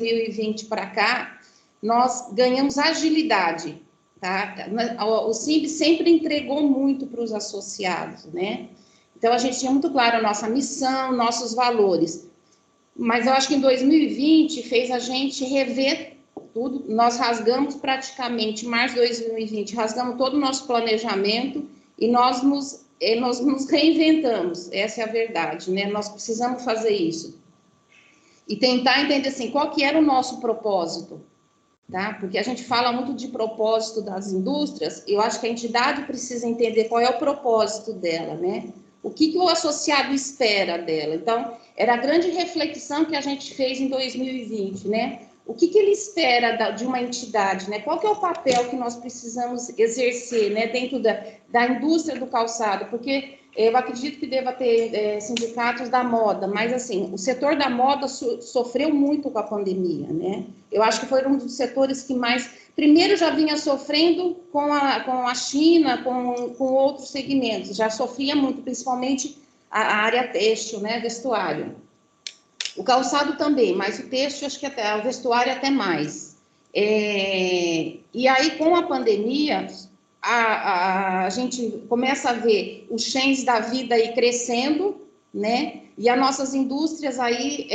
2020 para cá, nós ganhamos agilidade, tá? O SIMB sempre entregou muito para os associados, né? Então, a gente tinha muito claro a nossa missão, nossos valores. Mas eu acho que em 2020 fez a gente rever tudo. Nós rasgamos praticamente, em março de 2020, rasgamos todo o nosso planejamento e nós nos reinventamos. Essa é a verdade, né? Nós precisamos fazer isso. E tentar entender, assim, qual que era o nosso propósito, tá? Porque a gente fala muito de propósito das indústrias, eu acho que a entidade precisa entender qual é o propósito dela, né? O que o associado espera dela. Então, era a grande reflexão que a gente fez em 2020, né? O que ele espera de uma entidade, né? Qual que é o papel que nós precisamos exercer, né? Dentro da indústria do calçado, porque eu acredito que deva ter sindicatos da moda, mas, assim, o setor da moda sofreu muito com a pandemia, né? Eu acho que foi um dos setores que mais... Primeiro, já vinha sofrendo com a China, com outros segmentos, já sofria muito, principalmente a área têxtil, né, vestuário. O calçado também, mas o têxtil, acho que até, o vestuário até mais. E aí, com a pandemia, a gente começa a ver os chains da vida aí crescendo, né, e as nossas indústrias aí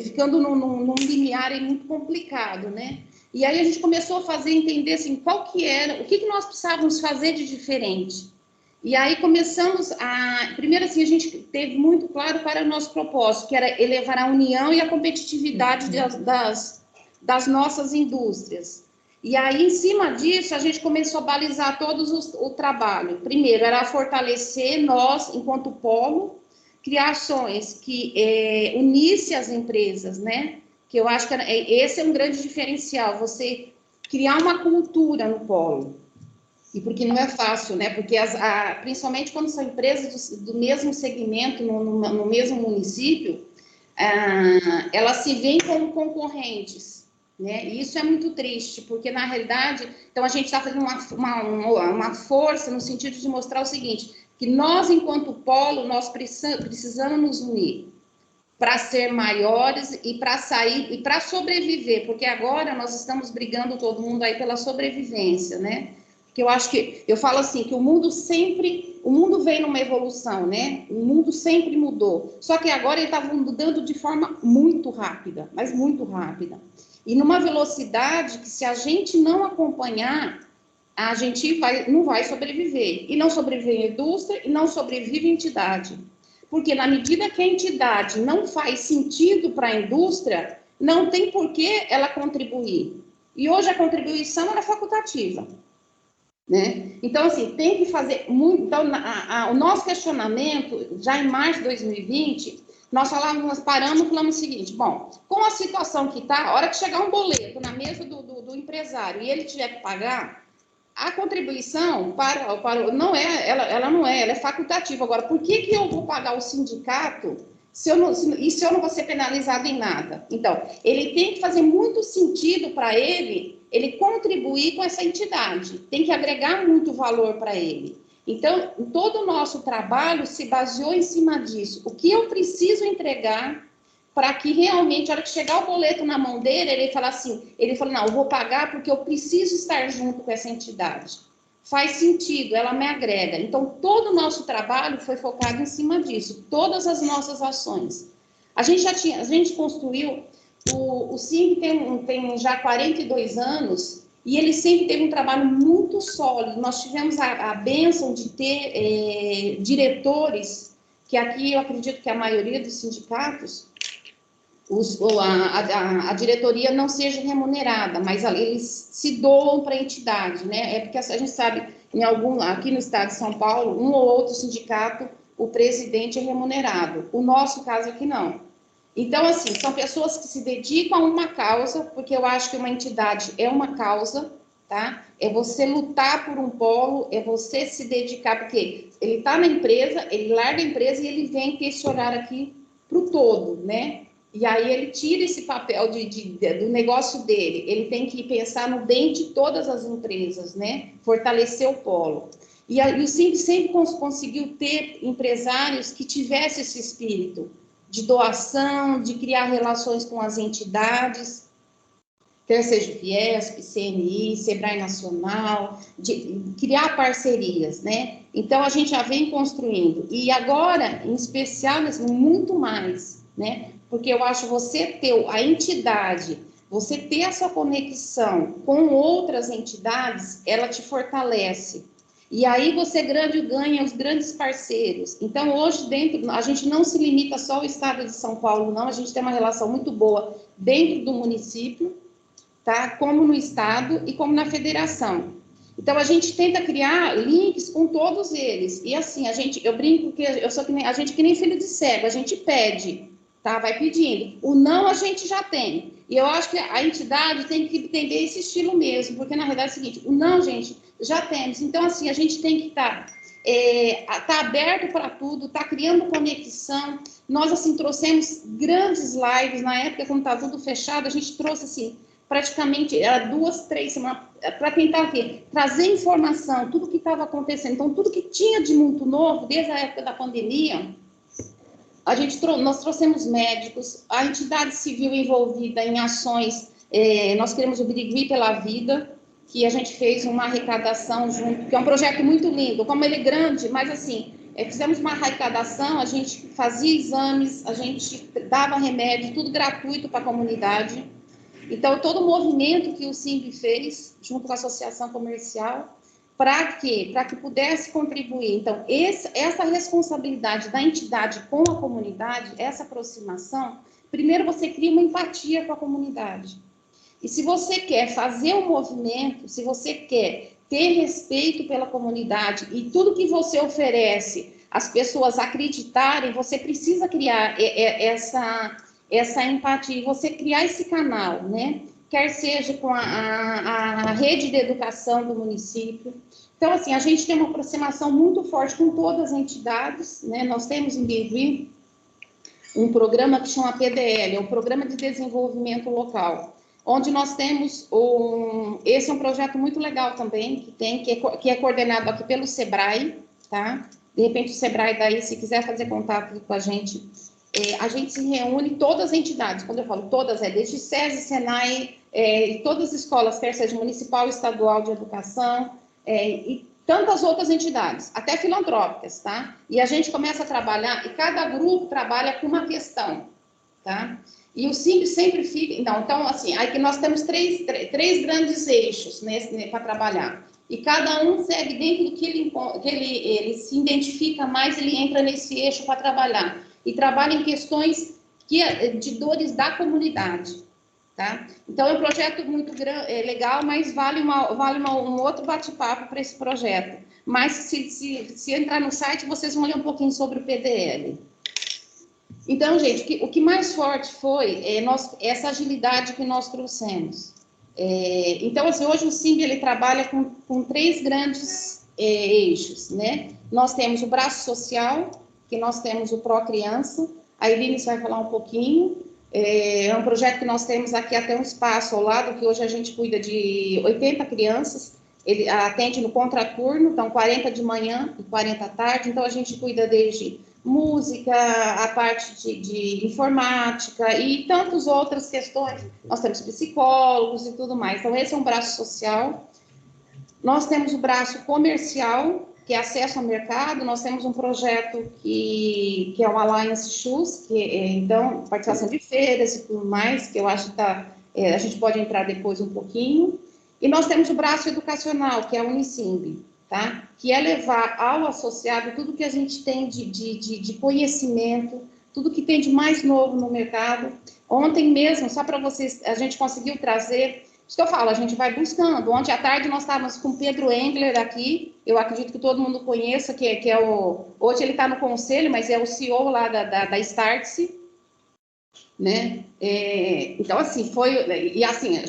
ficando num limiar aí muito complicado, né. E aí a gente começou a entender assim, qual que era, o que nós precisávamos fazer de diferente. E aí começamos primeiro assim, a gente teve muito claro qual era o nosso propósito, que era elevar a união e a competitividade das nossas indústrias. E aí, em cima disso, a gente começou a balizar o trabalho. Primeiro, era fortalecer nós, enquanto polo, criar ações que unisse as empresas, né? Que eu acho que esse é um grande diferencial, você criar uma cultura no polo. E porque não é fácil, né? Porque principalmente quando são empresas do mesmo segmento, no mesmo município, elas se veem como concorrentes, né? E isso é muito triste, porque na realidade, então a gente está fazendo uma força no sentido de mostrar o seguinte, que nós, enquanto polo, nós precisamos nos unir para ser maiores e para sair e para sobreviver, porque agora nós estamos brigando todo mundo aí pela sobrevivência, né? Que eu acho que eu falo assim que o mundo vem numa evolução, né? O mundo sempre mudou, só que agora ele está mudando de forma muito rápida, mas muito rápida, e numa velocidade que se a gente não acompanhar, a gente não vai sobreviver, e não sobrevive a indústria e não sobrevive a entidade. Porque na medida que a entidade não faz sentido para a indústria, não tem por que ela contribuir. E hoje a contribuição é facultativa, né? Então, assim, tem que fazer muito... Então, o nosso questionamento, já em março de 2020, nós paramos e falamos o seguinte, bom, com a situação que está, a hora que chegar um boleto na mesa do empresário e ele tiver que pagar, a contribuição não é, ela é facultativa. Agora, por que eu vou pagar o sindicato se eu não vou ser penalizado em nada? Então, ele tem que fazer muito sentido para ele contribuir com essa entidade, tem que agregar muito valor para ele. Então, todo o nosso trabalho se baseou em cima disso. O que eu preciso entregar para que realmente, a hora que chegar o boleto na mão dele, ele fala assim, não, eu vou pagar porque eu preciso estar junto com essa entidade. Faz sentido, ela me agrega. Então, todo o nosso trabalho foi focado em cima disso, todas as nossas ações. A gente construiu, o SIMB tem já 42 anos, e ele sempre teve um trabalho muito sólido. Nós tivemos a bênção de ter diretores, que aqui eu acredito que a maioria dos sindicatos, a diretoria não seja remunerada, mas eles se doam para a entidade, né? É porque a gente sabe, aqui no estado de São Paulo, um ou outro sindicato, o presidente é remunerado. O nosso caso aqui não. Então, assim, são pessoas que se dedicam a uma causa, porque eu acho que uma entidade é uma causa, tá? É você lutar por um polo, é você se dedicar, porque ele está na empresa, ele larga a empresa e ele vem ter esse olhar aqui para o todo, né? E aí ele tira esse papel do negócio dele, ele tem que pensar no bem de todas as empresas, né? Fortalecer o polo. E o SIMB sempre conseguiu ter empresários que tivessem esse espírito, de doação, de criar relações com as entidades, quer seja Fiesp, CNI, Sebrae Nacional, de criar parcerias, né? Então, a gente já vem construindo. E agora, em especial, muito mais, né? Porque eu acho você ter a entidade, você ter essa conexão com outras entidades, ela te fortalece. E aí você ganha os grandes parceiros. Então, hoje, a gente não se limita só ao estado de São Paulo, não. A gente tem uma relação muito boa dentro do município, tá? Como no estado e como na federação. Então, a gente tenta criar links com todos eles. E assim, eu brinco que eu sou a gente que nem filho de cego, a gente pede, tá? Vai pedindo. O não a gente já tem. E eu acho que a entidade tem que entender esse estilo mesmo, porque na verdade é o seguinte, o não, gente, já temos. Então, assim, a gente tem que estar aberto para tudo, tá criando conexão. Nós, assim, trouxemos grandes lives na época, quando tá tudo fechado, a gente trouxe, assim, praticamente 2, 3 semanas, para tentar o quê? Trazer informação, tudo que estava acontecendo. Então, tudo que tinha de muito novo, desde a época da pandemia, nós trouxemos médicos, a entidade civil envolvida em ações, nós queremos o Birigui pela Vida, que a gente fez uma arrecadação junto, que é um projeto muito lindo, como ele é grande, mas assim, fizemos uma arrecadação, a gente fazia exames, a gente dava remédio, tudo gratuito para a comunidade. Então, todo o movimento que o SIMB fez, junto com a Associação Comercial, para quê? Para que pudesse contribuir. Então, essa responsabilidade da entidade com a comunidade, essa aproximação, primeiro você cria uma empatia com a comunidade. E se você quer fazer um movimento, se você quer ter respeito pela comunidade e tudo que você oferece, as pessoas acreditarem, você precisa criar essa empatia, e você criar esse canal, né? Quer seja com a rede de educação do município. Então, assim, a gente tem uma aproximação muito forte com todas as entidades, né? Nós temos em Birigui um programa que chama PDL, é o Programa de Desenvolvimento Local, onde nós temos esse é um projeto muito legal também, que é coordenado aqui pelo Sebrae, tá? De repente o Sebrae daí, se quiser fazer contato com a gente se reúne todas as entidades, quando eu falo todas, desde SESI, SENAI, todas as escolas, quer seja municipal, estadual de educação, e tantas outras entidades, até filantrópicas, tá? E a gente começa a trabalhar, e cada grupo trabalha com uma questão, tá? E o SIMB sempre fica... Então, assim, aí que nós temos três grandes eixos para trabalhar. E cada um segue dentro do que ele se identifica mais, ele entra nesse eixo para trabalhar. E trabalha em questões de dores da comunidade, tá? Então, é um projeto muito legal, mas vale um outro bate-papo para esse projeto. Mas, se entrar no site, vocês vão ler um pouquinho sobre o PDL. Então, gente, o que mais forte foi essa agilidade que nós trouxemos. Então, assim, hoje o SIMB ele trabalha com 3 grandes eixos, né? Nós temos o braço social, que nós temos o Pró Criança, a Irine vai falar um pouquinho, é um projeto que nós temos aqui até um espaço ao lado, que hoje a gente cuida de 80 crianças, ele atende no contraturno, então 40 de manhã e 40 à tarde, então a gente cuida desde música, a parte de informática e tantas outras questões. Nós temos psicólogos e tudo mais. Então, esse é um braço social. Nós temos o braço comercial, que é acesso ao mercado. Nós temos um projeto que é o Alliance Shoes, então, participação de feiras e tudo mais, que eu acho que a gente pode entrar depois um pouquinho. E nós temos o braço educacional, que é a Unisimb, tá? Que é levar ao associado tudo que a gente tem de conhecimento, tudo que tem de mais novo no mercado. Ontem mesmo, só para vocês, a gente conseguiu trazer, isso que eu falo, a gente vai buscando. Ontem à tarde nós estávamos com o Pedro Engler aqui, eu acredito que todo mundo conheça, que hoje ele está no conselho, mas é o CEO lá da Startse, né? Então, assim, e assim,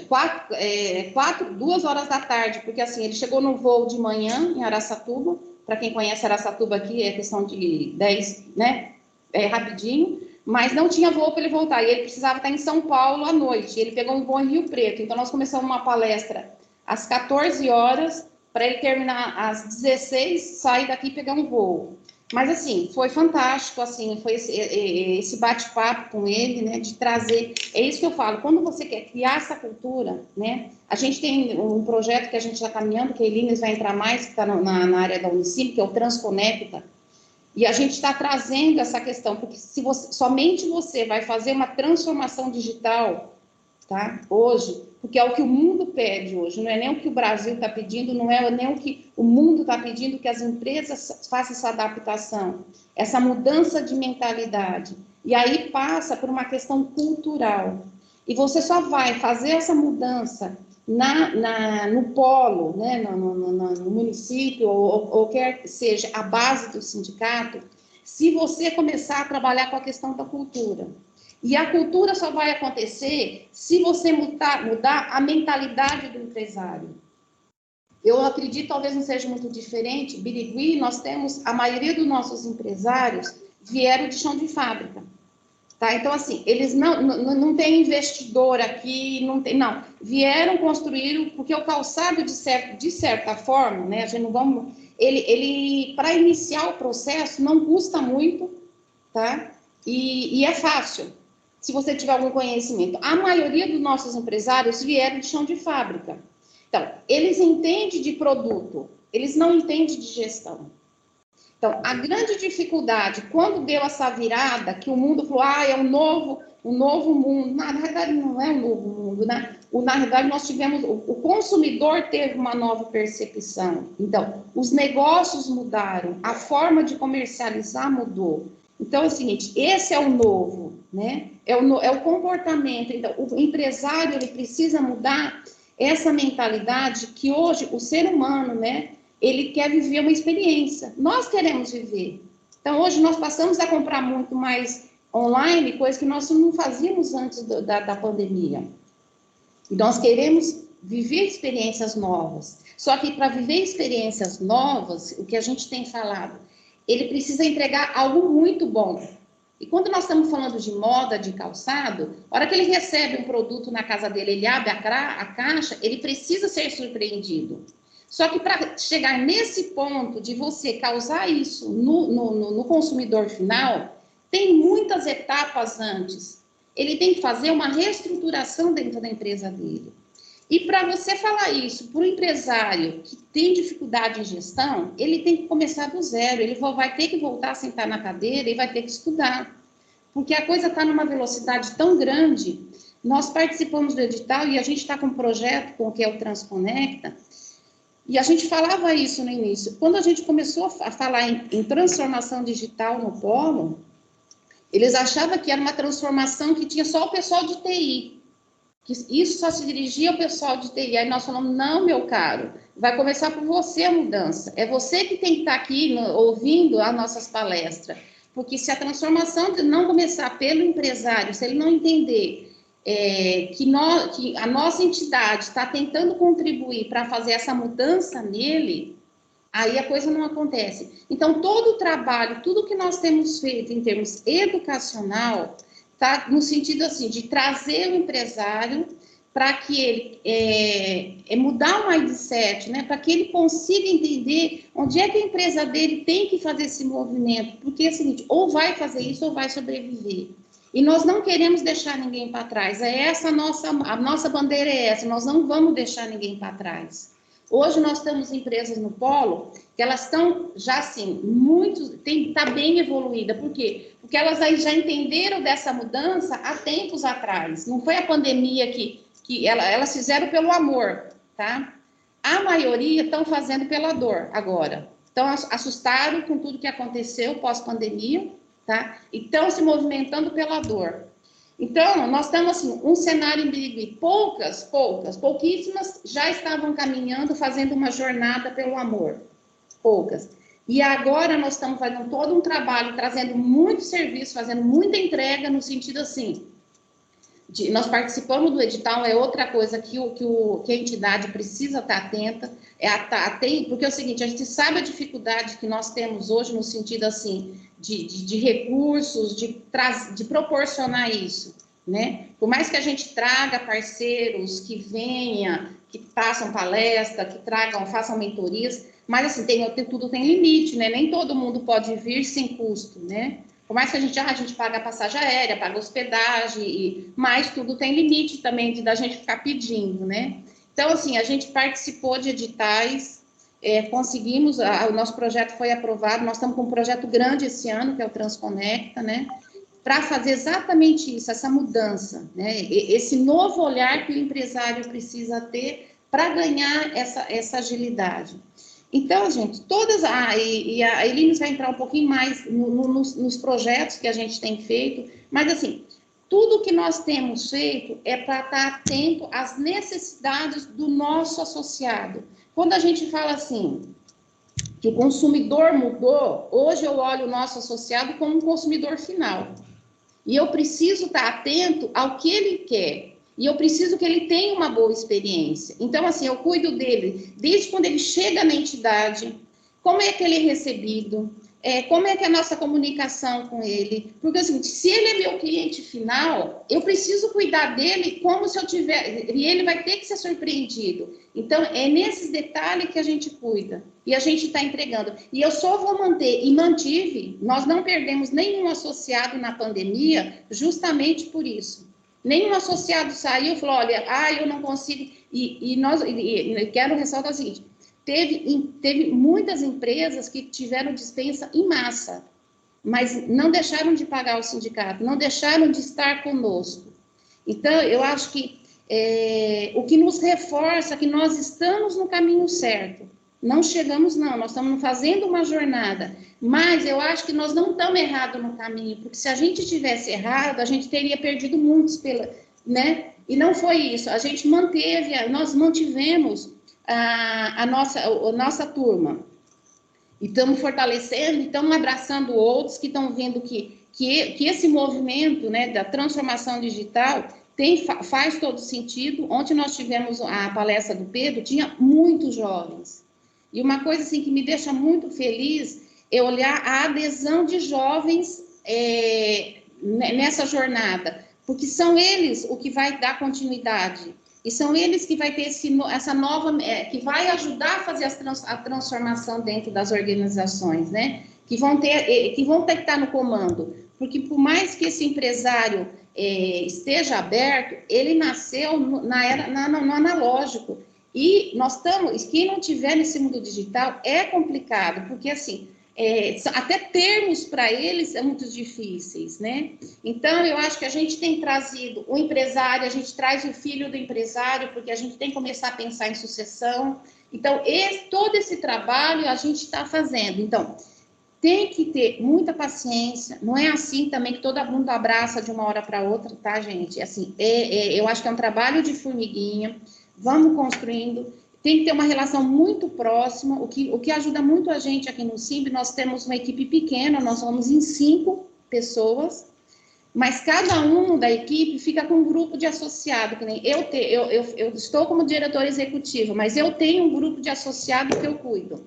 2 horas da tarde, porque assim, ele chegou no voo de manhã em Araçatuba, para quem conhece Araçatuba aqui, é questão de 10, né? Rapidinho, mas não tinha voo para ele voltar, e ele precisava estar em São Paulo à noite, ele pegou um voo em Rio Preto, então nós começamos uma palestra às 14 horas, para ele terminar às 16, sair daqui e pegar um voo. Mas, assim, foi fantástico, assim, foi esse bate-papo com ele, né, de trazer, é isso que eu falo, quando você quer criar essa cultura, né, a gente tem um projeto que a gente está caminhando, que a Elinas vai entrar mais, que está na área da Unicip, que é o Transconecta, e a gente está trazendo essa questão, porque se somente você vai fazer uma transformação digital, tá? Hoje, porque é o que o mundo pede hoje, não é nem o que o Brasil está pedindo, não é nem o que o mundo está pedindo, que as empresas façam essa adaptação, essa mudança de mentalidade. E aí passa por uma questão cultural. E você só vai fazer essa mudança no polo, né, no município, ou quer que seja a base do sindicato, se você começar a trabalhar com a questão da cultura. E a cultura só vai acontecer se você mudar a mentalidade do empresário. Eu acredito, talvez não seja muito diferente, Birigui, nós temos, a maioria dos nossos empresários vieram de chão de fábrica. Tá? Então, assim, eles não tem investidor aqui, não, vieram construir, porque o calçado, de certa forma, né, a gente não vamos, ele para iniciar o processo, não custa muito, tá? E é fácil, se você tiver algum conhecimento. A maioria dos nossos empresários vieram de chão de fábrica. Então, eles entendem de produto, eles não entendem de gestão. Então, a grande dificuldade, quando deu essa virada, que o mundo falou, é um novo mundo. Na verdade, não é um novo mundo, né? Na verdade, nós tivemos, o consumidor teve uma nova percepção. Então, os negócios mudaram, a forma de comercializar mudou. Então, é o seguinte, esse é o novo, né? É o comportamento. Então, o empresário, ele precisa mudar essa mentalidade que hoje o ser humano, né? Ele quer viver uma experiência. Nós queremos viver. Então, hoje nós passamos a comprar muito mais online, coisa que nós não fazíamos antes da pandemia. E nós queremos viver experiências novas. Só que para viver experiências novas, o que a gente tem falado, ele precisa entregar algo muito bom. E quando nós estamos falando de moda, de calçado, a hora que ele recebe um produto na casa dele, ele abre a caixa, ele precisa ser surpreendido. Só que para chegar nesse ponto de você causar isso no consumidor final, tem muitas etapas antes. Ele tem que fazer uma reestruturação dentro da empresa dele. E para você falar isso para o empresário que tem dificuldade em gestão, ele tem que começar do zero, ele vai ter que voltar a sentar na cadeira e vai ter que estudar. Porque a coisa está numa velocidade tão grande. Nós participamos do edital e a gente está com um projeto que é o Transconecta, e a gente falava isso no início. Quando a gente começou a falar em transformação digital no polo, eles achavam que era uma transformação que tinha só o pessoal de TI, que isso só se dirigia ao pessoal de TI. Aí nós falamos, não, meu caro, vai começar por você a mudança. É você que tem que estar aqui ouvindo as nossas palestras. Porque se a transformação não começar pelo empresário, se ele não entender que a nossa entidade está tentando contribuir para fazer essa mudança nele, aí a coisa não acontece. Então, todo o trabalho, tudo que nós temos feito em termos educacional, está no sentido assim, de trazer o empresário para que ele mudar o mindset, né? Para que ele consiga entender onde é que a empresa dele tem que fazer esse movimento, porque é o seguinte, ou vai fazer isso ou vai sobreviver. E nós não queremos deixar ninguém para trás. A nossa bandeira é essa, nós não vamos deixar ninguém para trás. Hoje nós temos empresas no polo que elas estão já assim, está bem evoluída. Por quê? Porque elas aí já entenderam dessa mudança há tempos atrás. Não foi a pandemia que elas fizeram pelo amor, tá? A maioria estão fazendo pela dor agora. Então, assustaram com tudo que aconteceu pós-pandemia, tá? E estão se movimentando pela dor. Então, nós estamos assim, um cenário em Birigui, pouquíssimas já estavam caminhando, fazendo uma jornada pelo amor, poucas. E agora nós estamos fazendo todo um trabalho, trazendo muito serviço, fazendo muita entrega, no sentido assim, nós participamos do edital, é outra coisa que a entidade precisa estar atenta, porque é o seguinte, a gente sabe a dificuldade que nós temos hoje no sentido assim, de recursos, de proporcionar isso, né? Por mais que a gente traga parceiros que venham, que façam palestra, que façam mentorias, Mas, assim, tudo tem limite, né? Nem todo mundo pode vir sem custo, né? Por mais que a gente paga a passagem aérea, paga a hospedagem, mas tudo tem limite também da gente ficar pedindo, né? Então, assim, a gente participou de editais, conseguimos, o nosso projeto foi aprovado, nós estamos com um projeto grande esse ano, que é o Transconecta, né? Para fazer exatamente isso, essa mudança, né? Esse novo olhar que o empresário precisa ter para ganhar essa agilidade. Então, gente, a Eline vai entrar um pouquinho mais nos projetos que a gente tem feito, mas, assim, tudo que nós temos feito é para estar atento às necessidades do nosso associado. Quando a gente fala assim, que o consumidor mudou, hoje eu olho o nosso associado como um consumidor final. E eu preciso estar atento ao que ele quer. E eu preciso que ele tenha uma boa experiência. Então, assim, eu cuido dele desde quando ele chega na entidade, como é que ele é recebido, como é que é a nossa comunicação com ele. Porque, assim, se ele é meu cliente final, eu preciso cuidar dele como se eu tiver... E ele vai ter que ser surpreendido. Então, é nesses detalhes que a gente cuida. E a gente está entregando. E eu só vou manter, e mantive, nós não perdemos nenhum associado na pandemia, justamente por isso. Nenhum associado saiu e falou, olha, eu não consigo... E quero ressaltar o seguinte, teve muitas empresas que tiveram dispensa em massa, mas não deixaram de pagar o sindicato, não deixaram de estar conosco. Então, eu acho que o que nos reforça é que nós estamos no caminho certo. Não chegamos, não, nós estamos fazendo uma jornada, mas eu acho que nós não estamos errados no caminho, porque se a gente tivesse errado, a gente teria perdido muitos, né? E não foi isso, nós mantivemos a nossa turma, e estamos fortalecendo, e estamos abraçando outros que estão vendo que esse movimento, né, da transformação digital faz todo sentido. Ontem nós tivemos a palestra do Pedro, tinha muitos jovens. E uma coisa assim que me deixa muito feliz é olhar a adesão de jovens nessa jornada, porque são eles o que vai dar continuidade, e são eles que vai ter essa nova, que vai ajudar a fazer a transformação dentro das organizações, né? Que vão ter que estar no comando, porque por mais que esse empresário esteja aberto, ele nasceu no analógico. E nós estamos, quem não tiver nesse mundo digital é complicado, porque assim, até termos para eles são muito difíceis, né? Então, eu acho que a gente tem trazido o empresário, a gente traz o filho do empresário, porque a gente tem que começar a pensar em sucessão. Então, todo esse trabalho a gente está fazendo. Então, tem que ter muita paciência, não é assim também que todo mundo abraça de uma hora para outra, tá, gente? Assim, eu acho que é um trabalho de formiguinha. Vamos construindo, tem que ter uma relação muito próxima, o que ajuda muito a gente aqui no SIMB. Nós temos uma equipe pequena, nós somos em 5 pessoas, mas cada um da equipe fica com um grupo de associado, que nem eu estou como diretora executiva, mas eu tenho um grupo de associado que eu cuido.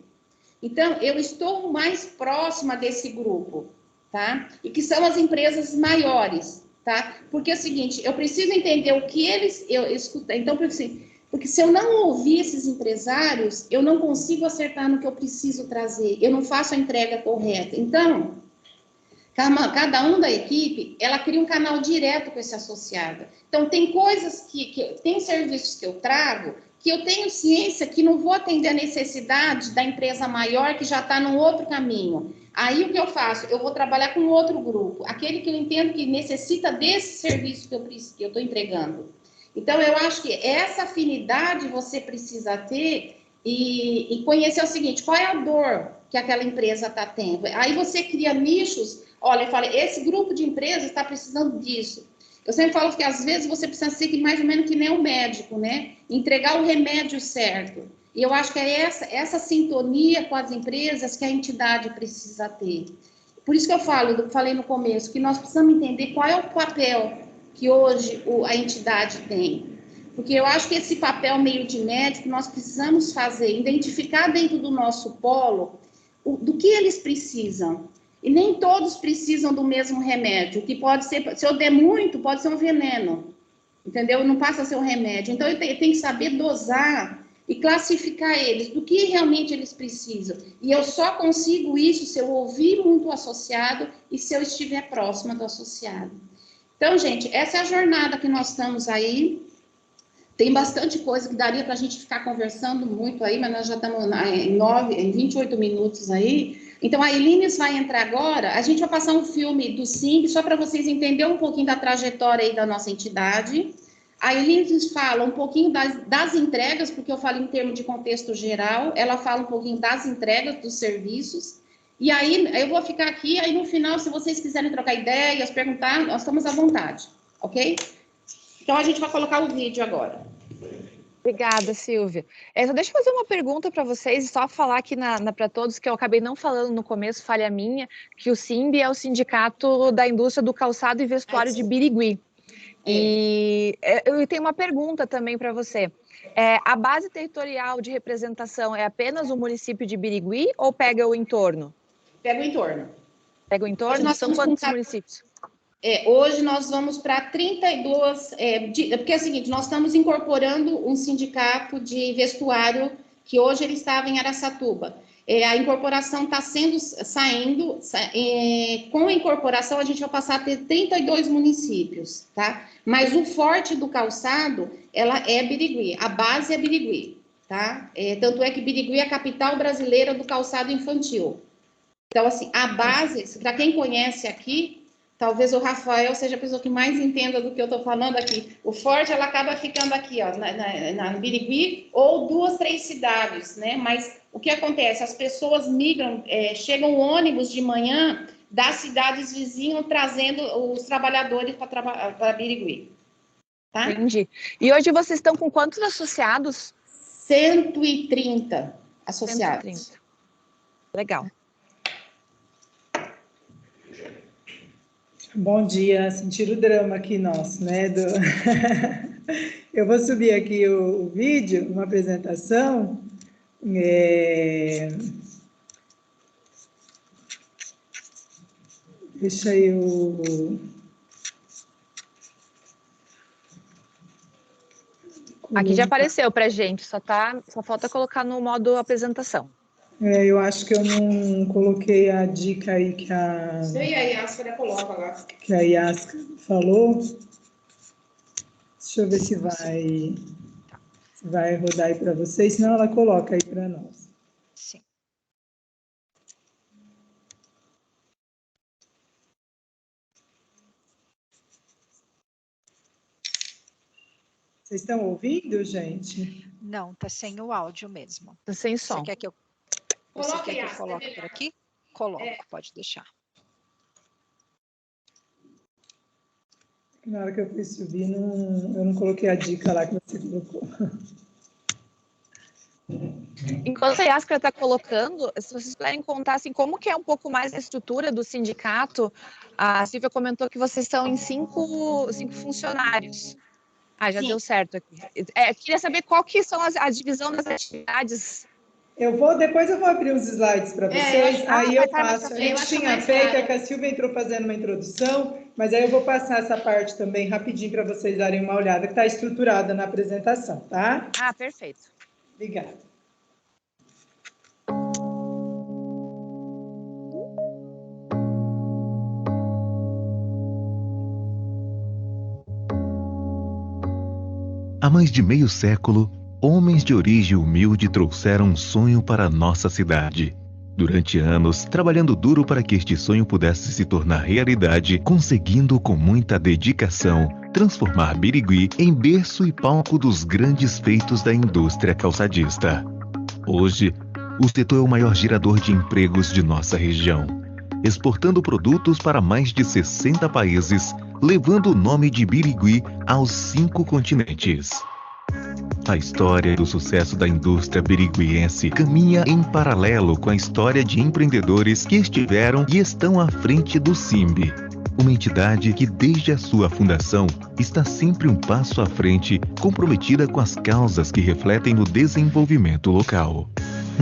Então, eu estou mais próxima desse grupo, tá? E que são as empresas maiores, tá? Porque é o seguinte, eu preciso entender o que eles... Então, porque se eu não ouvir esses empresários, eu não consigo acertar no que eu preciso trazer, eu não faço a entrega correta. Então, cada um da equipe, ela cria um canal direto com esse associado. Então, tem coisas tem serviços que eu trago, que eu tenho ciência que não vou atender a necessidade da empresa maior que já está num outro caminho. Aí, o que eu faço? Eu vou trabalhar com outro grupo, aquele que eu entendo que necessita desse serviço que eu estou entregando. Então, eu acho que essa afinidade você precisa ter e conhecer o seguinte, qual é a dor que aquela empresa está tendo. Aí você cria nichos, olha, eu falo, esse grupo de empresas está precisando disso. Eu sempre falo que às vezes você precisa ser mais ou menos que nem um médico, né? Entregar o remédio certo. E eu acho que é essa sintonia com as empresas que a entidade precisa ter. Por isso que eu falei no começo, que nós precisamos entender qual é o papel que hoje a entidade tem. Porque eu acho que esse papel meio de médico nós precisamos fazer, identificar dentro do nosso polo do que eles precisam. E nem todos precisam do mesmo remédio, que pode ser, se eu der muito, pode ser um veneno, entendeu? Não passa a ser um remédio. Então, eu tenho que saber dosar e classificar eles do que realmente eles precisam. E eu só consigo isso se eu ouvir muito o associado e se eu estiver próxima do associado. Então, gente, essa é a jornada que nós estamos aí. Tem bastante coisa que daria para a gente ficar conversando muito aí, mas nós já estamos em 28 minutos aí. Então, a Elines vai entrar agora. A gente vai passar um filme do SIMB, só para vocês entenderem um pouquinho da trajetória aí da nossa entidade. A Elines fala um pouquinho das entregas, porque eu falo em termos de contexto geral. Ela fala um pouquinho das entregas dos serviços. E aí, eu vou ficar aqui, aí no final, se vocês quiserem trocar ideias, perguntar, nós estamos à vontade, ok? Então, a gente vai colocar o vídeo agora. Obrigada, Silvia. Só deixa eu fazer uma pergunta para vocês, e só falar aqui para todos, que eu acabei não falando no começo, falha minha, que o SIMB é o Sindicato da Indústria do Calçado e Vestuário de Birigui. E eu tenho uma pergunta também para você. A base territorial de representação é apenas o município de Birigui ou pega o entorno? Pega o entorno. Pega o entorno? São quantos municípios? Hoje nós vamos para 32, porque é o seguinte, nós estamos incorporando um sindicato de vestuário que hoje ele estava em Araçatuba. A incorporação está saindo, com a incorporação a gente vai passar a ter 32 municípios, tá? Mas o forte do calçado, ela é Birigui, a base é Birigui, tá? Tanto é que Birigui é a capital brasileira do calçado infantil. Então, assim, a base, para quem conhece aqui, talvez o Rafael seja a pessoa que mais entenda do que eu estou falando aqui. O forte, ela acaba ficando aqui, ó, na Birigui, ou 2, 3 cidades, né? Mas o que acontece? As pessoas migram, chegam ônibus de manhã das cidades vizinhas, trazendo os trabalhadores para Birigui. Tá? Entendi. E hoje vocês estão com quantos associados? 130 associados. 130. Legal. Bom dia, sentir o drama aqui nosso, né? Eu vou subir aqui o vídeo, uma apresentação. Deixa eu... Aqui já apareceu pra gente, só falta colocar no modo apresentação. Eu acho que eu não coloquei a dica aí que a... Sei, a Yasca coloca lá. Que a Yasca falou. Deixa eu ver se vai rodar aí para vocês, senão ela coloca aí para nós. Sim. Vocês estão ouvindo, gente? Não, tá sem o áudio mesmo. Tá sem som. Você quer que eu coloque por aqui? Coloco, pode deixar. Na hora que eu fui subir, eu não coloquei a dica lá que você colocou. Enquanto a Yasca está colocando, se vocês puderem contar assim, como que é um pouco mais a estrutura do sindicato, a Silvia comentou que vocês estão em 5 funcionários. Já Sim. Deu certo aqui. Queria saber qual que são a divisão das atividades. Depois eu vou abrir uns slides para vocês, aí eu passo. A gente tinha feito, que a Silvia entrou fazendo uma introdução, mas aí eu vou passar essa parte também rapidinho para vocês darem uma olhada, que está estruturada na apresentação, tá? Perfeito. Obrigada. Há mais de meio século, homens de origem humilde trouxeram um sonho para a nossa cidade. Durante anos, trabalhando duro para que este sonho pudesse se tornar realidade, conseguindo com muita dedicação transformar Birigui em berço e palco dos grandes feitos da indústria calçadista. Hoje, o setor é o maior gerador de empregos de nossa região, exportando produtos para mais de 60 países, levando o nome de Birigui aos 5 continentes. A história do sucesso da indústria biriguiense caminha em paralelo com a história de empreendedores que estiveram e estão à frente do SIMB, uma entidade que desde a sua fundação está sempre um passo à frente, comprometida com as causas que refletem o desenvolvimento local.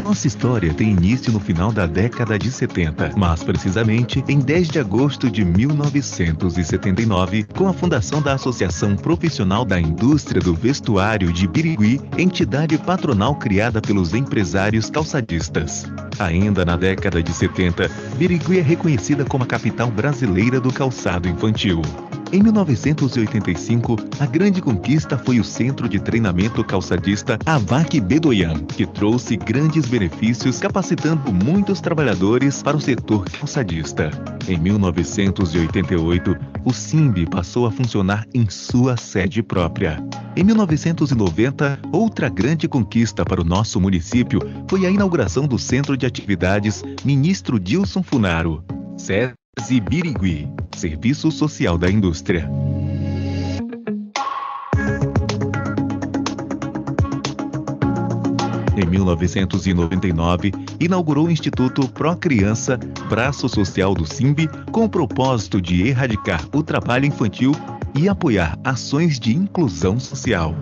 Nossa história tem início no final da década de 70, mas precisamente em 10 de agosto de 1979, com a fundação da Associação Profissional da Indústria do Vestuário de Birigui, entidade patronal criada pelos empresários calçadistas. Ainda na década de 70, Birigui é reconhecida como a capital brasileira do calçado infantil. Em 1985, a grande conquista foi o Centro de Treinamento Calçadista AVAC Bedoyan, que trouxe grandes benefícios, capacitando muitos trabalhadores para o setor calçadista. Em 1988, o SIMB passou a funcionar em sua sede própria. Em 1990, outra grande conquista para o nosso município foi a inauguração do Centro de Atividades Ministro Dilson Funaro, SESI Birigui, Serviço Social da Indústria. Em 1999, inaugurou o Instituto Pró Criança, braço social do SIMB, com o propósito de erradicar o trabalho infantil e apoiar ações de inclusão social.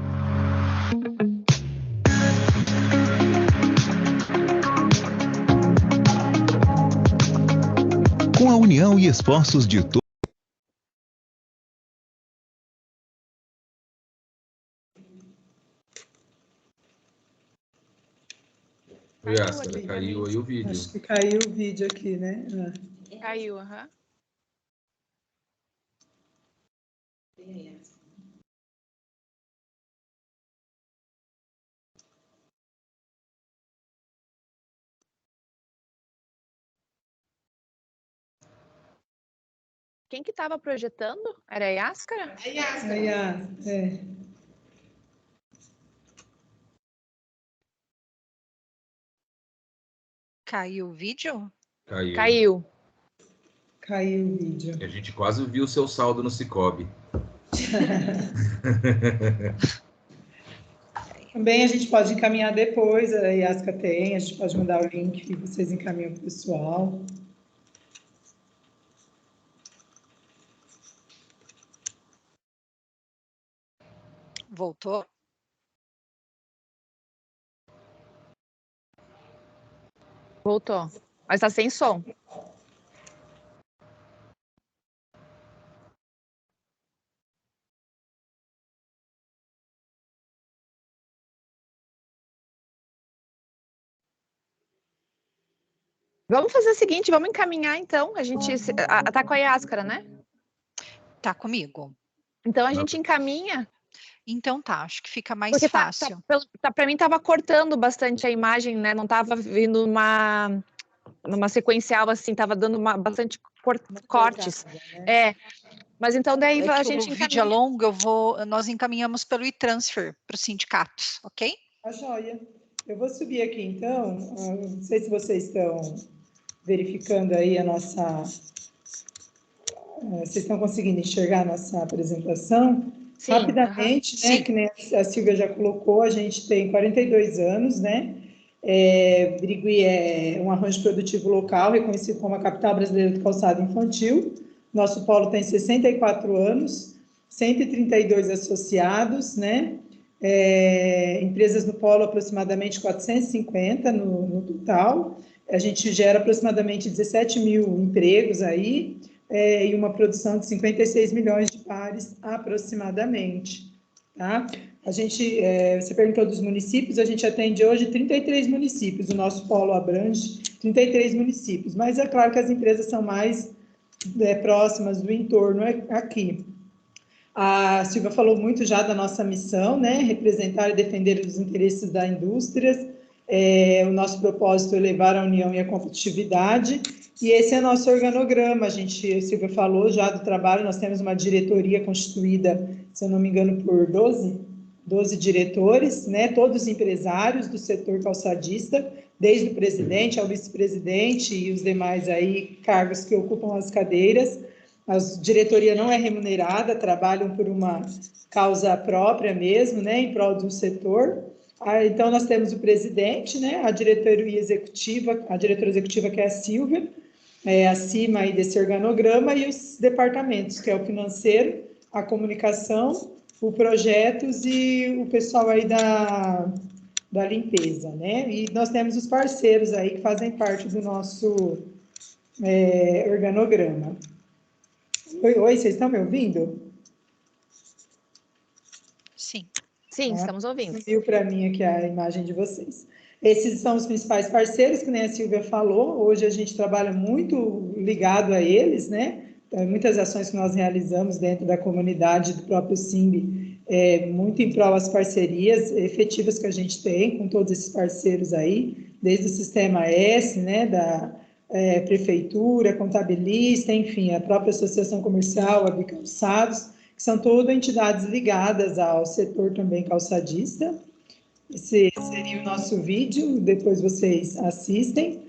Com a união e esforços de todos. Caiu aí o vídeo. Acho que caiu o vídeo aqui, né? Caiu, aham. Quem que estava projetando? Era a Yáscara? A Yáscara. Caiu o vídeo? Caiu. Caiu o vídeo. A gente quase viu o seu saldo no Sicoob. Também a gente pode encaminhar depois, a Yasca tem, a gente pode mandar o link e vocês encaminham para o pessoal. Voltou? Voltou. Mas tá sem som. Vamos fazer o seguinte, vamos encaminhar então. A gente tá com a Yáscara, né? Tá comigo. Então a gente encaminha. Então tá, acho que fica mais Porque fácil. Para mim tava cortando bastante a imagem, né? Não tava vindo numa sequencial assim, tava dando bastante cortes. Né? Mas então daí a gente encaminha. O vídeo é longo, nós encaminhamos pelo e-transfer para os sindicatos, ok? Tá joia. Eu vou subir aqui então, não sei se vocês estão verificando aí a nossa... Vocês estão conseguindo enxergar a nossa apresentação? Sim, rapidamente, né? Sim. Que nem a Silvia já colocou, a gente tem 42 anos, né? Birigui é um arranjo produtivo local, reconhecido como a capital brasileira do calçado infantil. Nosso polo tem 64 anos, 132 associados, né? Empresas no polo aproximadamente 450 no total. A gente gera aproximadamente 17 mil empregos aí, e uma produção de 56 milhões de pares aproximadamente, tá? A gente, você perguntou dos municípios, a gente atende hoje 33 municípios, o nosso polo abrange 33 municípios, mas é claro que as empresas são mais próximas do entorno aqui. A Silvia falou muito já da nossa missão, né? Representar e defender os interesses da indústria. O nosso propósito é elevar a união e a competitividade. E esse é nosso organograma. A Silvia falou já do trabalho, nós temos uma diretoria constituída, se eu não me engano, por 12 diretores, né? Todos empresários do setor calçadista, desde o presidente ao vice-presidente e os demais aí cargos que ocupam as cadeiras. A diretoria não é remunerada, trabalham por uma causa própria mesmo, né, em prol do setor. Então, nós temos o presidente, né, a diretora executiva que é a Silvia, acima aí desse organograma, e os departamentos, que é o financeiro, a comunicação, o projetos e o pessoal aí da limpeza, né? E nós temos os parceiros aí que fazem parte do nosso organograma. Oi, vocês estão me ouvindo? Sim. Sim, estamos ouvindo. Viu para mim aqui a imagem de vocês. Esses são os principais parceiros, que nem a Silvia falou. Hoje a gente trabalha muito ligado a eles, né? Então, muitas ações que nós realizamos dentro da comunidade do próprio SIMB, muito em prol das parcerias efetivas que a gente tem com todos esses parceiros aí, desde o Sistema S, né, da Prefeitura, Contabilista, enfim, a própria Associação Comercial, a Bicalçados, que são todas entidades ligadas ao setor também calçadista. Esse seria o nosso vídeo, depois vocês assistem.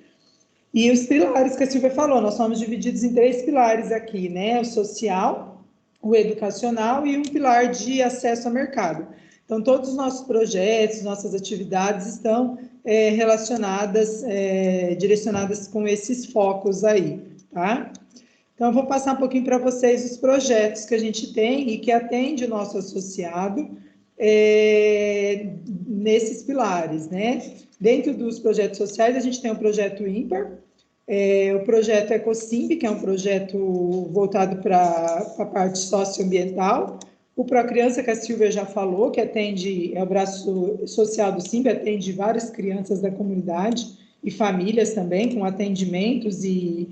E os pilares que a Silvia falou, nós somos divididos em 3 pilares aqui, né? O social, o educacional e um pilar de acesso ao mercado. Então, todos os nossos projetos, nossas atividades estão relacionadas, direcionadas com esses focos aí, tá? Então, eu vou passar um pouquinho para vocês os projetos que a gente tem e que atende o nosso associado nesses pilares, né? Dentro dos projetos sociais, a gente tem o projeto ímpar, o projeto EcoSimb, que é um projeto voltado para a parte socioambiental, o Procriança, que a Silvia já falou, que atende, é o braço social do SIMB, atende várias crianças da comunidade e famílias também, com atendimentos e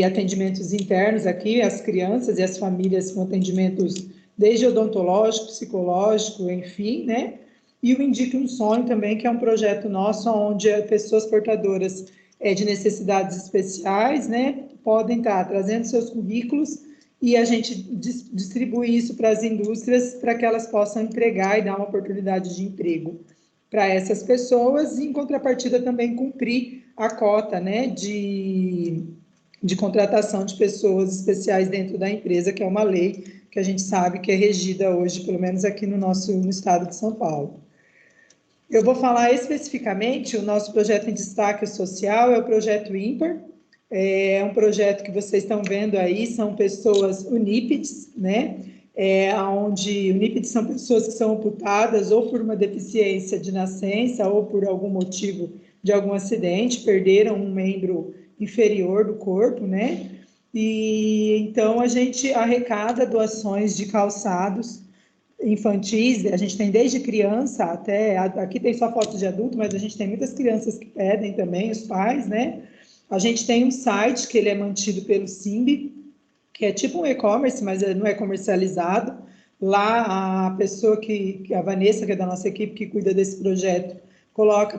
atendimentos internos aqui, as crianças e as famílias com atendimentos desde odontológico, psicológico, enfim, né? E o Indique um Sonho também, que é um projeto nosso, onde pessoas portadoras de necessidades especiais, né, podem estar trazendo seus currículos e a gente distribui isso para as indústrias para que elas possam empregar e dar uma oportunidade de emprego para essas pessoas e, em contrapartida, também cumprir a cota, né, de contratação de pessoas especiais dentro da empresa, que é uma lei que a gente sabe que é regida hoje, pelo menos aqui no estado de São Paulo. Eu vou falar especificamente, o nosso projeto em destaque social é o projeto ímpar, é um projeto que vocês estão vendo aí, são pessoas unípedes, né? Onde unípedes são pessoas que são amputadas ou por uma deficiência de nascença ou por algum motivo de algum acidente, perderam um membro inferior do corpo, né? E então a gente arrecada doações de calçados infantis, a gente tem desde criança até, aqui tem só fotos de adulto, mas a gente tem muitas crianças que pedem também, os pais, né? A gente tem um site que ele é mantido pelo SIMB, que é tipo um e-commerce, mas não é comercializado. Lá a pessoa a Vanessa, que é da nossa equipe que cuida desse projeto,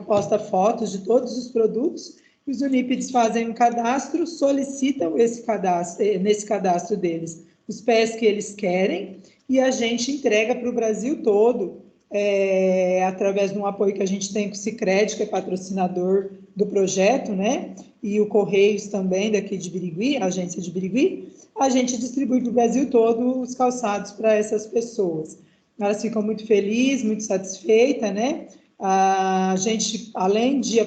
posta fotos de todos os produtos, e os unípedes fazem um cadastro, solicitam nesse cadastro deles os pés que eles querem, e a gente entrega para o Brasil todo, através de um apoio que a gente tem com o Sicredi, que é patrocinador do projeto, né? E o Correios também, daqui de Birigui, a agência de Birigui, a gente distribui para o Brasil todo os calçados para essas pessoas. Elas ficam muito felizes, muito satisfeitas, né? A gente, além de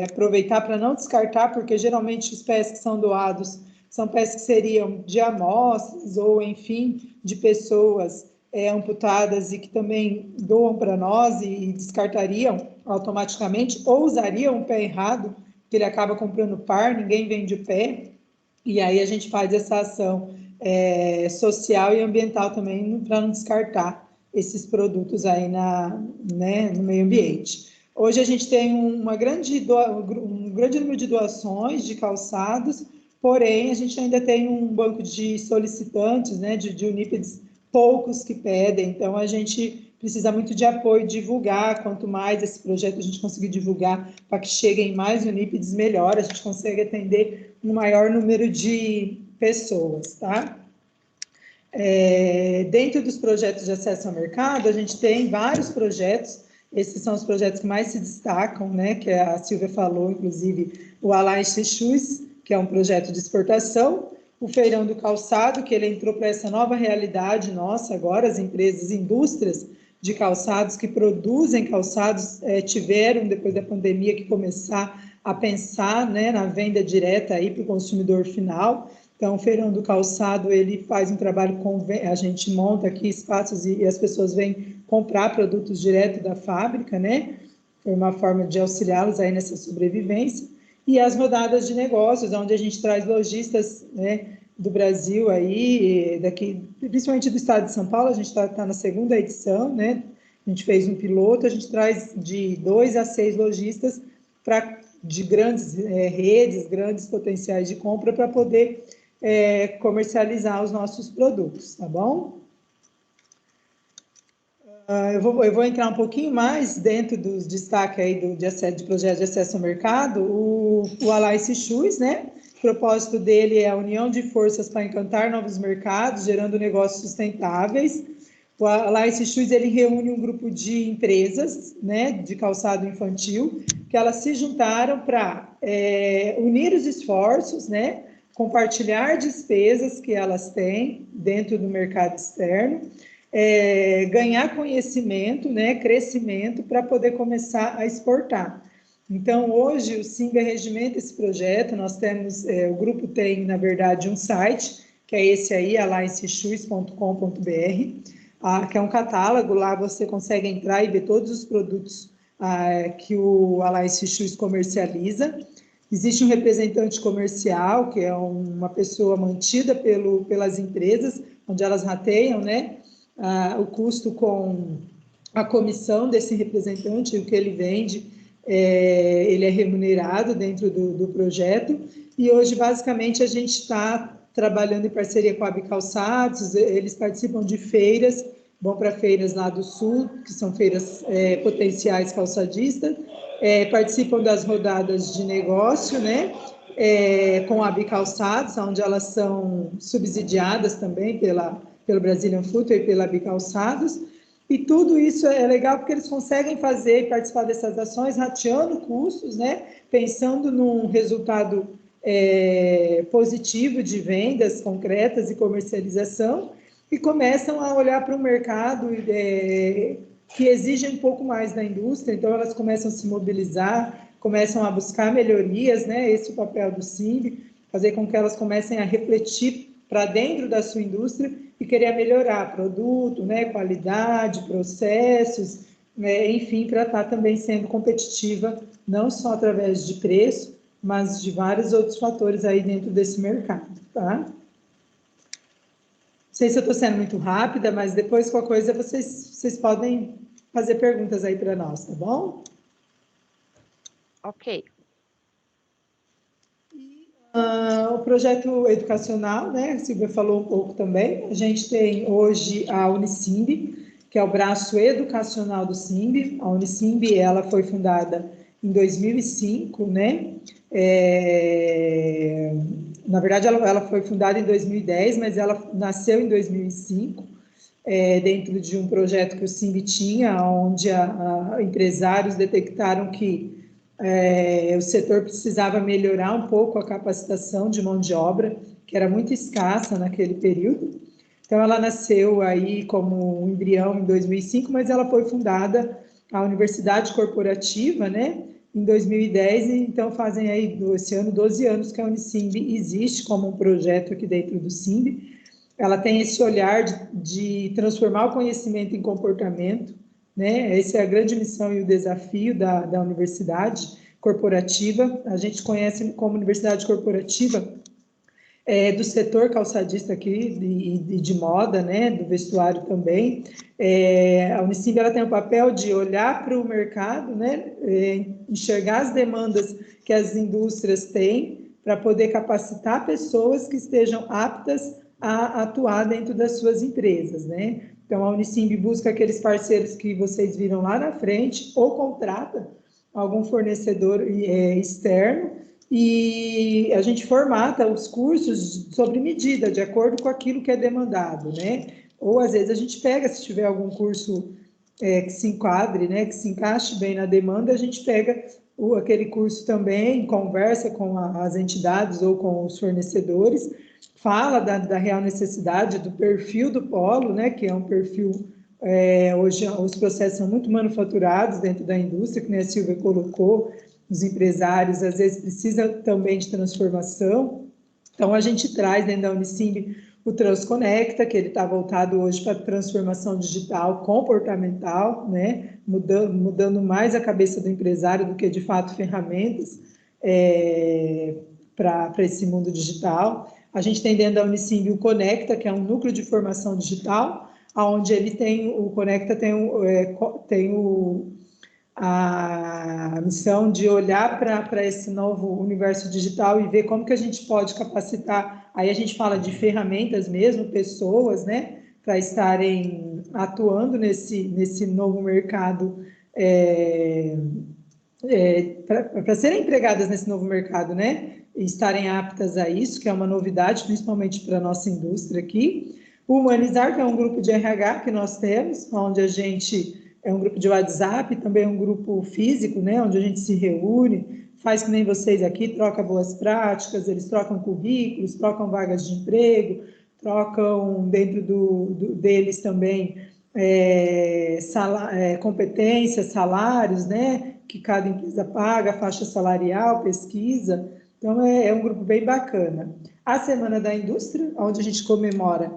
aproveitar para não descartar, porque geralmente os pés que são doados são pés que seriam de amostras ou, enfim, de pessoas amputadas e que também doam para nós e descartariam automaticamente ou usariam o pé errado, que ele acaba comprando par, ninguém vende o pé, e aí a gente faz essa ação social e ambiental também para não descartar esses produtos aí no meio ambiente. Hoje a gente tem um grande número de doações de calçados, porém a gente ainda tem um banco de solicitantes, né, de unípedes, poucos que pedem, então a gente precisa muito de apoio, divulgar, quanto mais esse projeto a gente conseguir divulgar para que cheguem mais unípedes, melhor, a gente consegue atender um maior número de pessoas, tá? Dentro dos projetos de acesso ao mercado, a gente tem vários projetos, esses são os projetos que mais se destacam, né, que a Silvia falou, inclusive, o Alliance Shoes, que é um projeto de exportação, o Feirão do Calçado, que ele entrou para essa nova realidade nossa agora, as empresas, indústrias de calçados que produzem calçados tiveram, depois da pandemia, que começar a pensar, né, na venda direta aí para o consumidor final. Então, o Feirão do Calçado, ele faz um trabalho a gente monta aqui espaços e as pessoas vêm comprar produtos direto da fábrica, né? foi uma forma de auxiliá-los aí nessa sobrevivência, e as rodadas de negócios, onde a gente traz lojistas, né, do Brasil aí, daqui, principalmente do estado de São Paulo. A gente está na segunda edição, né? A gente fez um piloto, a gente traz de 2 a 6 lojistas de grandes redes, grandes potenciais de compra, para poder comercializar os nossos produtos, tá bom? Eu vou entrar um pouquinho mais dentro dos destaques aí de projeto de acesso ao mercado. O Alliance Shoes, né? O propósito dele é a união de forças para encantar novos mercados, gerando negócios sustentáveis. O Alliance Shoes, ele reúne um grupo de empresas, né, de calçado infantil, que elas se juntaram para unir os esforços, né, compartilhar despesas que elas têm dentro do mercado externo, ganhar conhecimento, né, crescimento, para poder começar a exportar. Então, hoje, o SIMB regimenta esse projeto. Nós temos, o grupo tem, na verdade, um site, que é esse aí, allianceshoes.com.br, que é um catálogo. Lá você consegue entrar e ver todos os produtos que o Alliance Shoes comercializa. Existe um representante comercial, que é uma pessoa mantida pelas empresas, onde elas rateiam, né, o custo com a comissão desse representante, o que ele vende, ele é remunerado dentro do projeto. E hoje, basicamente, a gente está trabalhando em parceria com a Bicalçados. Eles participam de feiras, vão para feiras lá do Sul, que são feiras potenciais calçadistas, participam das rodadas de negócio, né, com a Bicalçados, onde elas são subsidiadas também pelo Brazilian Footwear e pela Bicalçados. E tudo isso é legal porque eles conseguem fazer e participar dessas ações rateando custos, né, pensando num resultado positivo de vendas concretas e comercialização, e começam a olhar para um mercado que exige um pouco mais da indústria. Então elas começam a se mobilizar, começam a buscar melhorias, né, esse é o papel do SIMB, fazer com que elas comecem a refletir para dentro da sua indústria e querer melhorar produto, né, qualidade, processos, né, enfim, para estar também sendo competitiva, não só através de preço, mas de vários outros fatores aí dentro desse mercado, tá? Não sei se eu estou sendo muito rápida, mas depois, qualquer coisa, vocês podem fazer perguntas aí para nós, tá bom? Ok. O projeto educacional, né, a Silvia falou um pouco também. A gente tem hoje a Unisimb, que é o braço educacional do SIMB. A Unisimb, ela foi fundada em 2005, né? Na verdade, ela foi fundada em 2010, mas ela nasceu em 2005, dentro de um projeto que o SIMB tinha, onde empresários detectaram que o setor precisava melhorar um pouco a capacitação de mão de obra, que era muito escassa naquele período. Então, ela nasceu aí como um embrião em 2005, mas ela foi fundada, a Universidade Corporativa, né, em 2010, e então fazem aí, esse ano, 12 anos que a Unisimb existe como um projeto aqui dentro do SIMB. Ela tem esse olhar de transformar o conhecimento em comportamento, né? Essa é a grande missão e o desafio da Universidade Corporativa. A gente conhece como Universidade Corporativa do setor calçadista aqui e de moda, né, do vestuário também. A Unisimb, ela tem o papel de olhar para o mercado, né, enxergar as demandas que as indústrias têm para poder capacitar pessoas que estejam aptas a atuar dentro das suas empresas, né? Então, a Unisimb busca aqueles parceiros que vocês viram lá na frente, ou contrata algum fornecedor externo, e a gente formata os cursos sobre medida, de acordo com aquilo que é demandado, né? Ou, às vezes, a gente pega, se tiver algum curso que se enquadre, né, que se encaixe bem na demanda, a gente pega aquele curso também, conversa com as entidades ou com os fornecedores, fala da real necessidade, do perfil do polo, né, que é um perfil, hoje os processos são muito manufaturados dentro da indústria, que a Silvia colocou, os empresários às vezes precisam também de transformação. Então a gente traz dentro da Unisimb o Transconecta, que ele está voltado hoje para a transformação digital comportamental, né? Mudando mais a cabeça do empresário do que, de fato, ferramentas para esse mundo digital. A gente tem dentro da Unisimb o Conecta, que é um núcleo de formação digital, onde ele o Conecta tem a missão de olhar para esse novo universo digital e ver como que a gente pode capacitar. Aí a gente fala de ferramentas mesmo, pessoas, né, para estarem atuando nesse novo mercado, para serem empregadas nesse novo mercado, né, e estarem aptas a isso, que é uma novidade, principalmente para a nossa indústria aqui. O Humanizar, que é um grupo de RH que nós temos, onde a gente é um grupo de WhatsApp, também é um grupo físico, né, onde a gente se reúne, faz que nem vocês aqui, troca boas práticas, eles trocam currículos, trocam vagas de emprego, trocam dentro deles também competências, salários, né, que cada empresa paga, faixa salarial, pesquisa. Então, é um grupo bem bacana. A Semana da Indústria, onde a gente comemora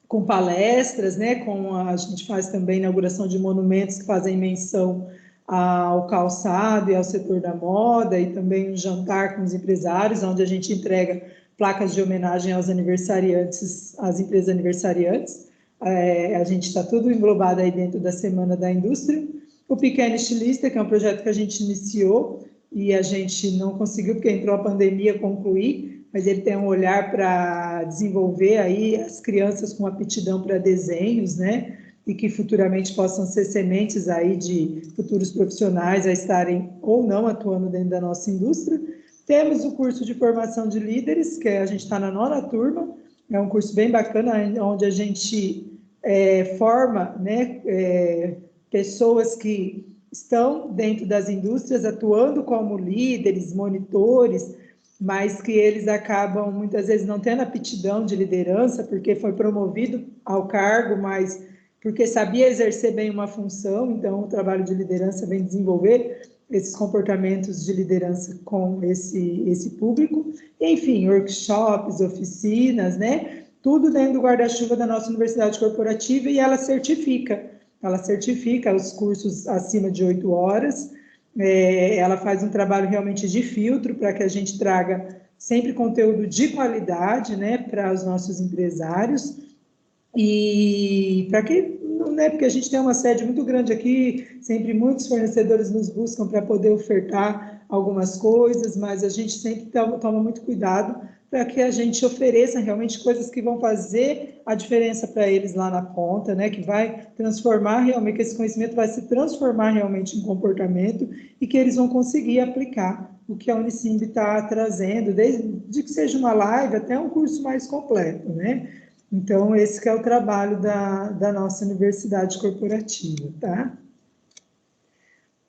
com palestras, né? A gente faz também inauguração de monumentos que fazem menção ao calçado e ao setor da moda, e também um jantar com os empresários, onde a gente entrega placas de homenagem aos aniversariantes, às empresas aniversariantes. A gente está tudo englobado aí dentro da Semana da Indústria. O Pequeno Estilista, que é um projeto que a gente iniciou e a gente não conseguiu, porque entrou a pandemia, concluir, mas ele tem um olhar para desenvolver aí as crianças com aptidão para desenhos, né? E que futuramente possam ser sementes aí de futuros profissionais a estarem ou não atuando dentro da nossa indústria. Temos o curso de formação de líderes, que a gente está na 9ª turma, é um curso bem bacana, onde a gente forma, né, pessoas que estão dentro das indústrias atuando como líderes, monitores, mas que eles acabam muitas vezes não tendo aptidão de liderança, porque foi promovido ao cargo, mas porque sabia exercer bem uma função. Então o trabalho de liderança vem desenvolver esses comportamentos de liderança com esse público. Enfim, workshops, oficinas, né? Tudo dentro do guarda-chuva da nossa universidade corporativa, e ela certifica os cursos acima de 8 horas, ela faz um trabalho realmente de filtro para que a gente traga sempre conteúdo de qualidade, né, para os nossos empresários, e para que, né, porque a gente tem uma sede muito grande aqui, sempre muitos fornecedores nos buscam para poder ofertar algumas coisas, mas a gente sempre toma muito cuidado para que a gente ofereça realmente coisas que vão fazer a diferença para eles lá na ponta, né? Que vai transformar realmente, que esse conhecimento vai se transformar realmente em comportamento e que eles vão conseguir aplicar o que a Unisimb está trazendo, desde que seja uma live até um curso mais completo, né? Então, esse que é o trabalho da nossa universidade corporativa, tá?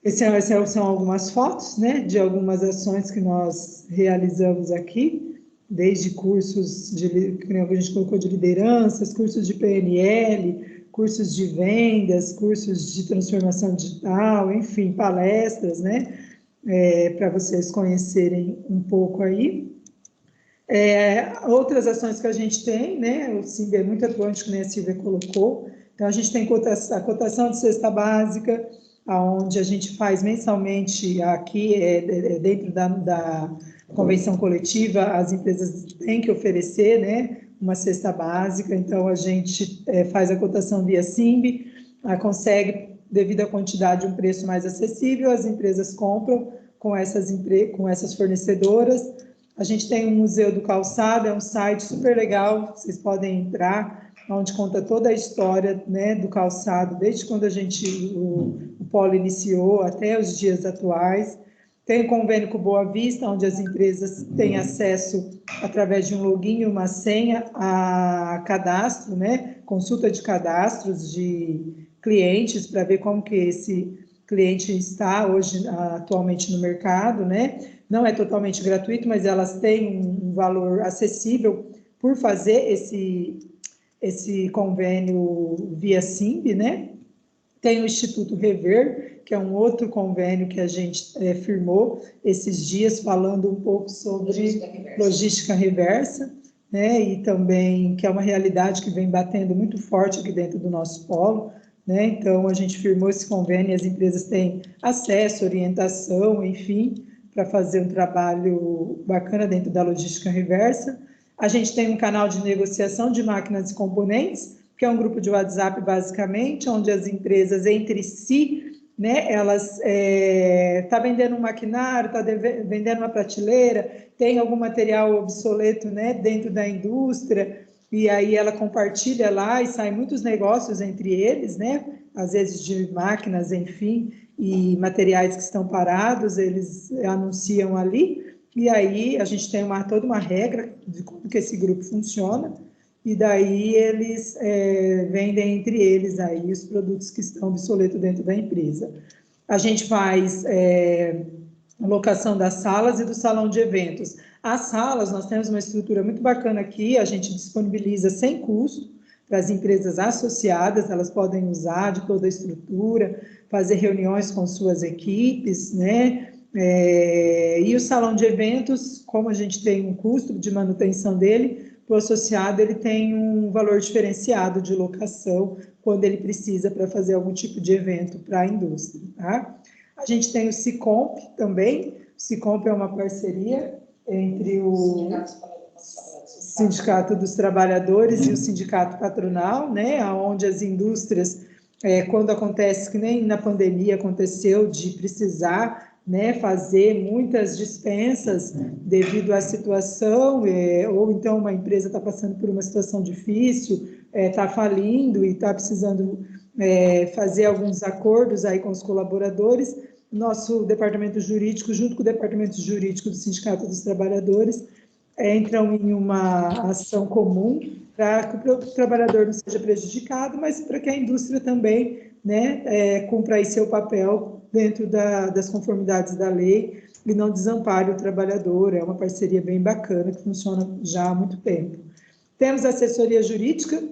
Essas são algumas fotos, né, de algumas ações que nós realizamos aqui, desde cursos que a gente colocou de lideranças, cursos de PNL, cursos de vendas, cursos de transformação digital, enfim, palestras, né, para vocês conhecerem um pouco aí. Outras ações que a gente tem, né, o Simb é muito atuante, que nem a Silvia colocou, então a gente tem a cotação de cesta básica, onde a gente faz mensalmente aqui, dentro da convenção coletiva, as empresas têm que oferecer, né, uma cesta básica, então a gente faz a cotação via Simb, consegue, devido à quantidade, um preço mais acessível, as empresas compram com essas fornecedoras. A gente tem um Museu do Calçado, é um site super legal, vocês podem entrar, onde conta toda a história, né, do calçado, desde quando o Polo iniciou até os dias atuais. Tem o convênio com Boa Vista, onde as empresas têm acesso, através de um login e uma senha, a cadastro, né, consulta de cadastros de clientes, para ver como que esse cliente está hoje, atualmente no mercado, né? Não é totalmente gratuito, mas elas têm um valor acessível por fazer esse convênio via Simb, né? Tem o Instituto Rever, que é um outro convênio que a gente firmou esses dias, falando um pouco sobre logística reversa. né, e também que é uma realidade que vem batendo muito forte aqui dentro do nosso polo, né, então a gente firmou esse convênio e as empresas têm acesso, orientação, enfim, para fazer um trabalho bacana dentro da logística reversa. A gente tem um canal de negociação de máquinas e componentes, que é um grupo de WhatsApp, basicamente, onde as empresas entre si, né, elas tá vendendo um maquinário, tá vendendo uma prateleira, tem algum material obsoleto, né, dentro da indústria, e aí ela compartilha lá e saem muitos negócios entre eles, né, às vezes de máquinas, enfim, e materiais que estão parados, eles anunciam ali, e aí a gente tem toda uma regra de como que esse grupo funciona, e daí eles vendem entre eles aí os produtos que estão obsoletos dentro da empresa. A gente faz locação das salas e do salão de eventos. As salas, nós temos uma estrutura muito bacana aqui, a gente disponibiliza sem custo para as empresas associadas, elas podem usar de toda a estrutura, fazer reuniões com suas equipes, né? E o salão de eventos, como a gente tem um custo de manutenção dele, o associado ele tem um valor diferenciado de locação quando ele precisa para fazer algum tipo de evento para a indústria. Tá? A gente tem o Sicomp também. O Sicomp é uma parceria entre o Sindicato dos Trabalhadores e o Sindicato Patronal, né, onde as indústrias, quando acontece, que nem na pandemia aconteceu, de precisar, né, fazer muitas dispensas devido à situação, ou então uma empresa está passando por uma situação difícil, está falindo e está precisando fazer alguns acordos aí com os colaboradores, nosso departamento jurídico, junto com o departamento jurídico do Sindicato dos Trabalhadores, entram em uma ação comum para que o trabalhador não seja prejudicado, mas para que a indústria também, né, cumpra aí seu papel dentro das conformidades da lei e não desampare o trabalhador. É uma parceria bem bacana que funciona já há muito tempo. Temos assessoria jurídica,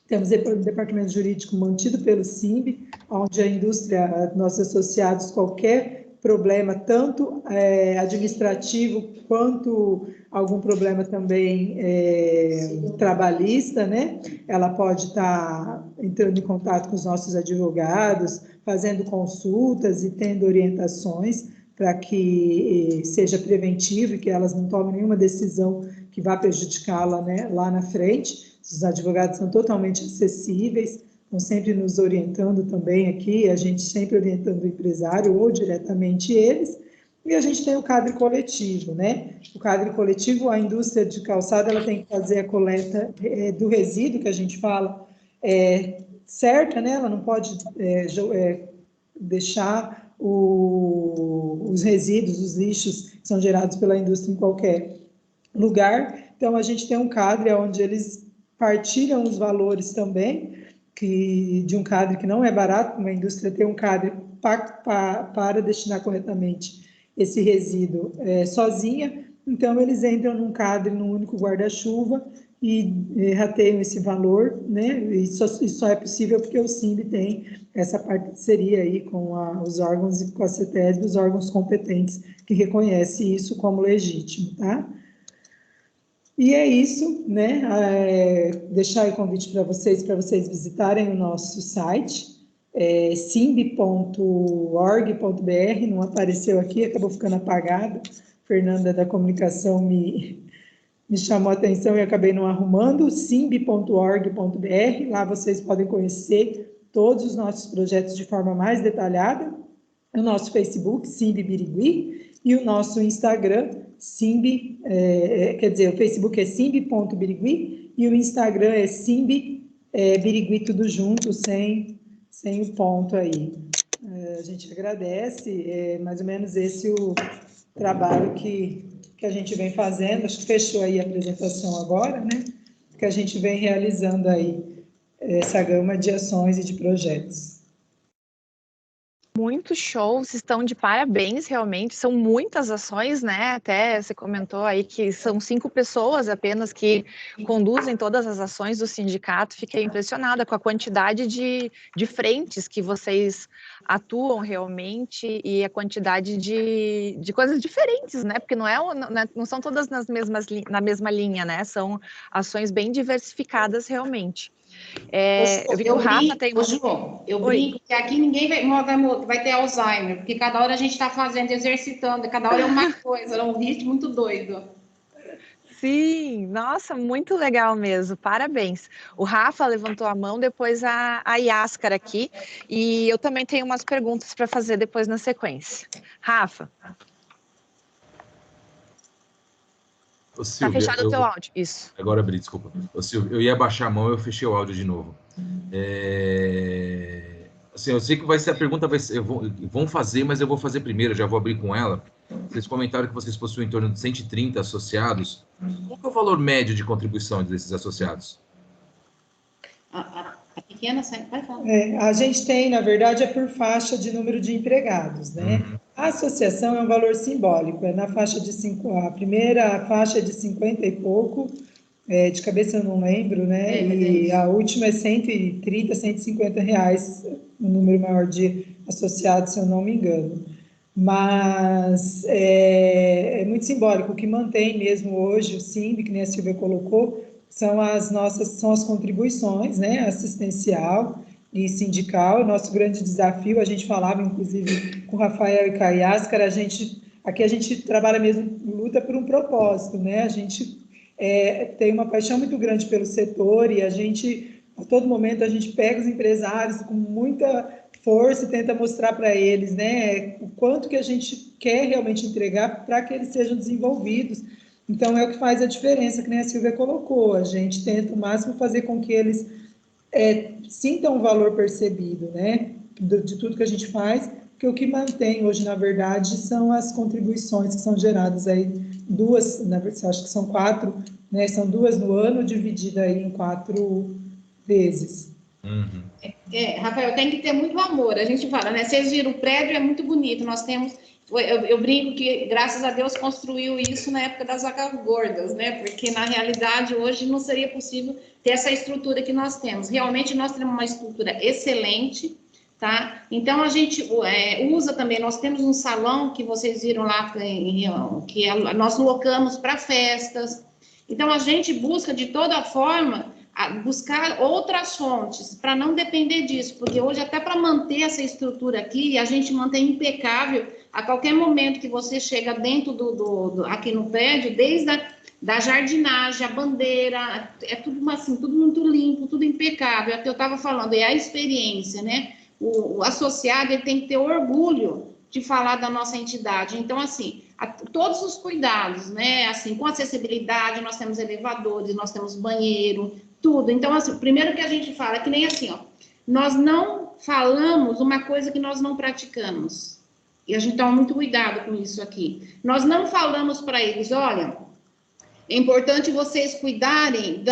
temos o departamento jurídico mantido pelo SIMB, onde a indústria, nossos associados, qualquer problema, tanto administrativo quanto algum problema também trabalhista, né? Ela pode estar entrando em contato com os nossos advogados, fazendo consultas e tendo orientações para que seja preventivo e que elas não tomem nenhuma decisão que vá prejudicá-la, né, lá na frente. Os advogados são totalmente acessíveis, estão sempre nos orientando também aqui, a gente sempre orientando o empresário ou diretamente eles. E a gente tem o cadre coletivo, né? O cadre coletivo, a indústria de calçado, ela tem que fazer a coleta do resíduo, que a gente fala, certa, né? Ela não pode deixar os resíduos, os lixos que são gerados pela indústria em qualquer lugar. Então, a gente tem um cadre onde eles partilham os valores também, de um cadre que não é barato, uma indústria tem um cadre para destinar corretamente esse resíduo sozinha, então eles entram num cadre, num único guarda-chuva e rateiam esse valor, né? E só é possível porque o SIMB tem essa parceria aí com os órgãos e com a CETESB, os órgãos competentes que reconhecem isso como legítimo, tá? E é isso, né? Deixar o convite para vocês visitarem o nosso site, simb.org.br, não apareceu aqui, acabou ficando apagado. Fernanda da comunicação me chamou a atenção e acabei não arrumando, simb.org.br, lá vocês podem conhecer todos os nossos projetos de forma mais detalhada, o nosso Facebook, Simb Birigui, e o nosso Instagram, Simb, quer dizer, o Facebook é simb.birigui e o Instagram é Simb Birigui, tudo junto, sem o ponto aí. A gente agradece, mais ou menos esse o trabalho que a gente vem fazendo, acho que fechou aí a apresentação agora, né? Que a gente vem realizando aí essa gama de ações e de projetos. Muito show, vocês estão de parabéns, realmente, são muitas ações, né? Até você comentou aí que são 5 pessoas apenas que conduzem todas as ações do sindicato. Fiquei impressionada com a quantidade de frentes que vocês atuam realmente e a quantidade de coisas diferentes, né? Porque não são todas na mesma linha, né? São ações bem diversificadas realmente. Eu vi que o Rafa tem... Eu brinco que aqui ninguém vai ter Alzheimer, porque cada hora a gente está fazendo, exercitando, cada hora é uma coisa, é um ritmo muito doido. Sim, nossa, muito legal mesmo, parabéns. O Rafa levantou a mão, depois a Yáscara aqui, e eu também tenho umas perguntas para fazer depois na sequência. Rafa. Ô, Silvia, tá fechado o teu áudio, isso. Agora abri, desculpa. Ô, Silvia, eu ia baixar a mão, eu fechei o áudio de novo. Assim, eu sei que a pergunta vai ser, vão fazer, mas eu vou fazer primeiro, já vou abrir com ela. Vocês comentaram que vocês possuem em torno de 130 associados. Qual que é o valor médio de contribuição desses associados? A pequena, vai falar. A gente tem, na verdade, por faixa de número de empregados, né? A associação é um valor simbólico, na faixa de 5, a primeira faixa é de 50 e pouco, de cabeça eu não lembro, né? E a última é 130, 150 reais, um número maior de associados, se eu não me engano. Mas é muito simbólico. O que mantém mesmo hoje o SIMB, que nem a Silvia colocou, são as contribuições, né? Assistencial e sindical. Nosso grande desafio, a gente falava, inclusive, com o Rafael e com a Yáscara, aqui a gente trabalha mesmo, luta por um propósito, né? A gente tem uma paixão muito grande pelo setor e a todo momento, a gente pega os empresários com muita força e tenta mostrar para eles, né, o quanto que a gente quer realmente entregar para que eles sejam desenvolvidos. Então, é o que faz a diferença, que nem a Silvia colocou. A gente tenta o máximo fazer com que eles sintam o valor percebido, né, de tudo que a gente faz, porque o que mantém hoje, na verdade, são as contribuições que são geradas aí, acho que são 4, né, são 2 no ano, dividida aí em 4 vezes. Rafael, tem que ter muito amor. A gente fala, né? Vocês viram, o prédio é muito bonito. Nós temos, eu brinco que, graças a Deus, construiu isso na época das vacas gordas, né? Porque, na realidade, hoje não seria possível ter essa estrutura que nós temos. Realmente, nós temos uma estrutura excelente, tá? Então, a gente usa também, nós temos um salão que vocês viram lá, que nós locamos para festas. Então, a gente busca, de toda forma, buscar outras fontes, para não depender disso, porque hoje, até para manter essa estrutura aqui, a gente mantém impecável, a qualquer momento que você chega dentro aqui no prédio, desde da jardinagem, a bandeira, é tudo assim, tudo muito limpo, tudo impecável. Até eu estava falando, é a experiência, né? O associado, ele tem que ter orgulho de falar da nossa entidade. Então, assim, todos os cuidados, né? Assim, com acessibilidade, nós temos elevadores, nós temos banheiro, tudo. Então, assim, o primeiro que a gente fala é que nem assim, ó, nós não falamos uma coisa que nós não praticamos. E a gente toma muito cuidado com isso aqui. Nós não falamos para eles, olha, é importante vocês cuidarem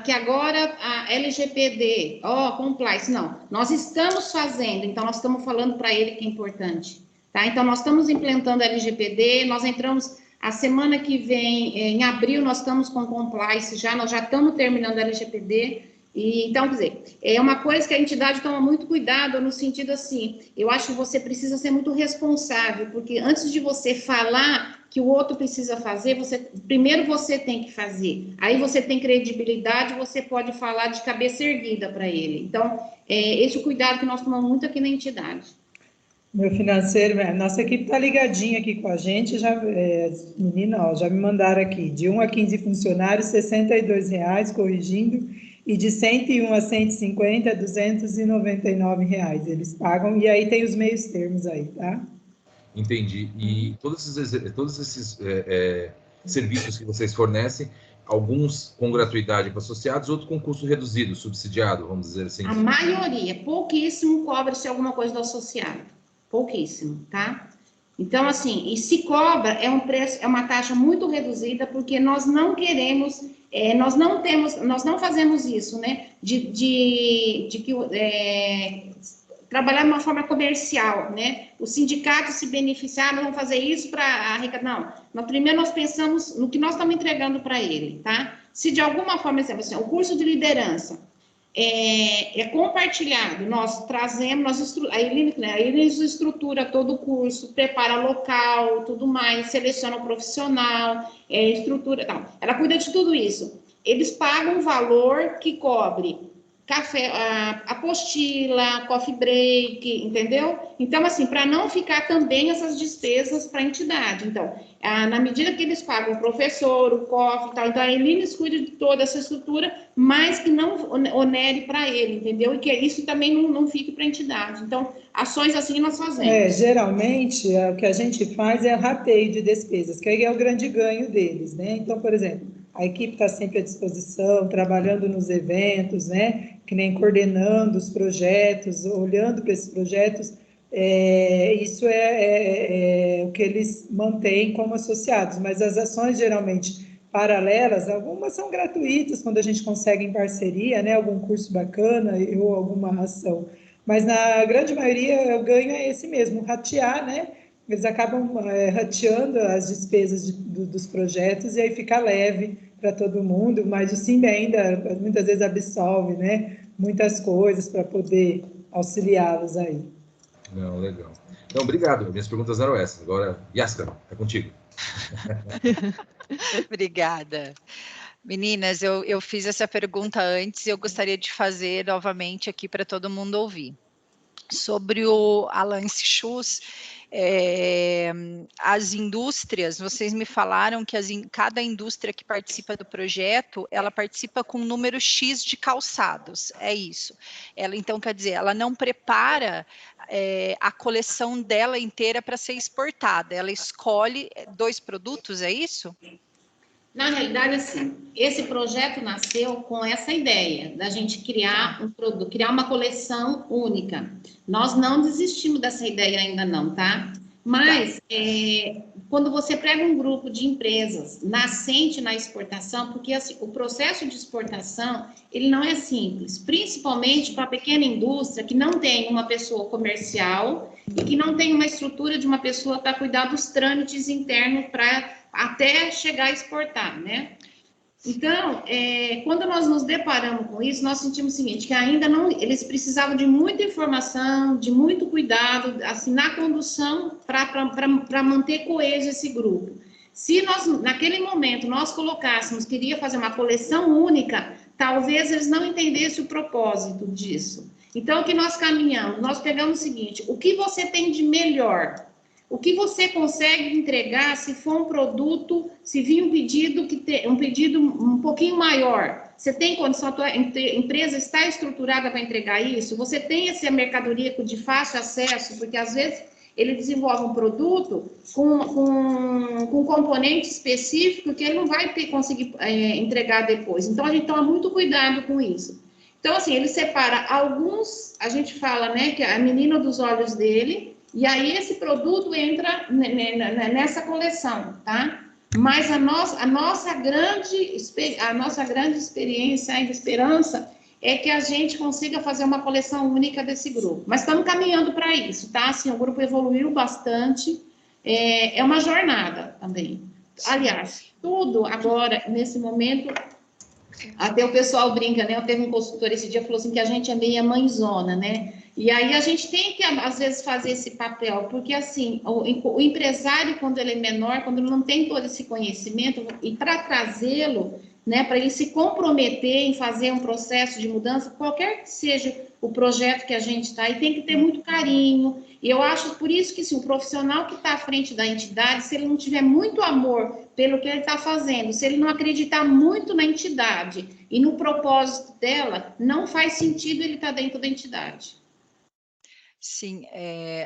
que agora a LGPD, compliance, não. Nós estamos fazendo, então nós estamos falando para ele que é importante, tá? Então, nós estamos implementando a LGPD, nós entramos... A semana que vem, em abril, nós estamos com compliance nós já estamos terminando a LGPD. Então, quer dizer, é uma coisa que a entidade toma muito cuidado, no sentido assim, eu acho que você precisa ser muito responsável, porque antes de você falar que o outro precisa fazer, primeiro você tem que fazer. Aí você tem credibilidade, você pode falar de cabeça erguida para ele. Então, esse é o cuidado que nós tomamos muito aqui na entidade. Meu financeiro, nossa equipe está ligadinha aqui com a gente, menina, já me mandaram aqui, de 1 a 15 funcionários, R$ 62,00, corrigindo, e de 101 a 150, R$ 299,00 eles pagam, e aí tem os meios termos aí, tá? Entendi. E todos esses serviços que vocês fornecem, alguns com gratuidade para associados, outros com custo reduzido, subsidiado, vamos dizer assim? A maioria, pouquíssimo cobra-se alguma coisa do associado. Pouquíssimo, tá? Então, assim, e se cobra, é uma taxa muito reduzida, porque nós não queremos, nós não fazemos isso, né? trabalhar de uma forma comercial, né? O sindicato se beneficiar, nós vamos fazer isso para arrecadar. Não, primeiro nós pensamos no que nós estamos entregando para ele, tá? Se de alguma forma, exemplo, assim, o curso de liderança é compartilhado, nós trazemos, a Elis estrutura todo o curso, prepara local, tudo mais, seleciona o profissional, estrutura, tal. Ela cuida de tudo isso. Eles pagam um valor que cobre café, apostila, coffee break, entendeu? Então, assim, para não ficar também essas despesas para a entidade. Então, na medida que eles pagam o professor, o coffee e tal, então a Elines cuida de toda essa estrutura, mas que não onere para ele, entendeu? E que isso também não fique para a entidade. Então, ações assim nós fazemos. Geralmente, o que a gente faz é rateio de despesas, que aí é o grande ganho deles, né? Então, por exemplo, a equipe está sempre à disposição, trabalhando nos eventos, né? Que nem coordenando os projetos, olhando para esses projetos, isso é o que eles mantêm como associados, mas as ações geralmente paralelas, algumas são gratuitas quando a gente consegue em parceria, né? Algum curso bacana ou alguma ação, mas na grande maioria o ganho é esse mesmo, ratear, né? Eles acabam rateando as despesas dos projetos e aí fica leve para todo mundo, mas o SIMB ainda muitas vezes absolve, né, muitas coisas para poder auxiliá-los aí. Não, legal. Então, obrigado. Minhas perguntas eram essas. Agora, Yaska, é contigo. Obrigada. Meninas, eu fiz essa pergunta antes e eu gostaria de fazer novamente aqui para todo mundo ouvir. Sobre o Alliance Shoes, as indústrias, vocês me falaram que cada indústria que participa do projeto, ela participa com um número X de calçados, é isso. Ela, então, quer dizer, ela não prepara a coleção dela inteira para ser exportada, ela escolhe 2 produtos, é isso? Na realidade, assim, esse projeto nasceu com essa ideia da gente criar um produto, criar uma coleção única. Nós não desistimos dessa ideia ainda não, tá? Mas quando você pega um grupo de empresas nascente na exportação, porque assim, o processo de exportação ele não é simples, principalmente para a pequena indústria que não tem uma pessoa comercial e que não tem uma estrutura de uma pessoa para cuidar dos trâmites internos para até chegar a exportar, né? Então, quando nós nos deparamos com isso, nós sentimos o seguinte, que ainda não, eles precisavam de muita informação, de muito cuidado, assim, na condução, para manter coeso esse grupo. Se nós, naquele momento, nós colocássemos, queria fazer uma coleção única, talvez eles não entendessem o propósito disso. Então, o que nós caminhamos? Nós pegamos o seguinte, o que você tem de melhor? O que você consegue entregar se for um produto, se vir um pedido um pouquinho maior? Você tem condição, a tua empresa está estruturada para entregar isso? Você tem essa mercadoria de fácil acesso? Porque às vezes ele desenvolve um produto com componente específico que ele não vai conseguir entregar depois. Então, a gente toma muito cuidado com isso. Então, assim, ele separa alguns, a gente fala, né, que é a menina dos olhos dele, e aí esse produto entra nessa coleção, tá? Mas a nossa grande experiência e esperança é que a gente consiga fazer uma coleção única desse grupo. Mas estamos caminhando para isso, tá? Assim, o grupo evoluiu bastante, é uma jornada também. Aliás, tudo agora, nesse momento, até o pessoal brinca, né? Eu teve um consultor esse dia, falou assim, que a gente é meio mãezona, né? E aí a gente tem que, às vezes, fazer esse papel, porque, assim, o empresário, quando ele é menor, quando ele não tem todo esse conhecimento, e para trazê-lo, né, para ele se comprometer em fazer um processo de mudança, qualquer que seja o projeto que a gente está aí, tem que ter muito carinho. E eu acho, por isso que, assim, o profissional que está à frente da entidade, se ele não tiver muito amor pelo que ele está fazendo, se ele não acreditar muito na entidade e no propósito dela, não faz sentido ele estar dentro da entidade. Sim,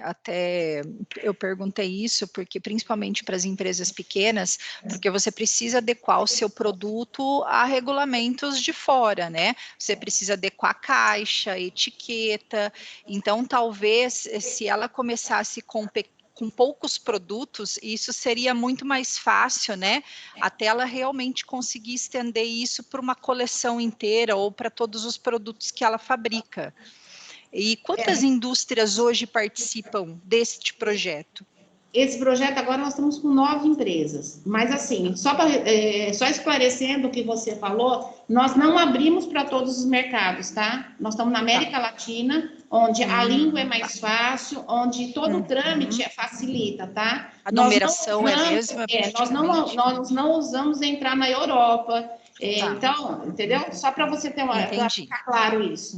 até eu perguntei isso porque principalmente para as empresas pequenas, porque você precisa adequar o seu produto a regulamentos de fora, né? Você precisa adequar a caixa, etiqueta. Então, talvez se ela começasse com poucos produtos, isso seria muito mais fácil, né? Até ela realmente conseguir estender isso para uma coleção inteira ou para todos os produtos que ela fabrica. E quantas indústrias hoje participam deste projeto? Esse projeto agora nós estamos com 9 empresas, mas assim, só esclarecendo o que você falou, nós não abrimos para todos os mercados, tá? Nós estamos na América Latina, onde a língua é mais fácil, onde todo o trâmite facilita, tá? A numeração é a mesma? Nós não usamos entrar na Europa, então, entendeu? Só para você ter para ficar claro isso.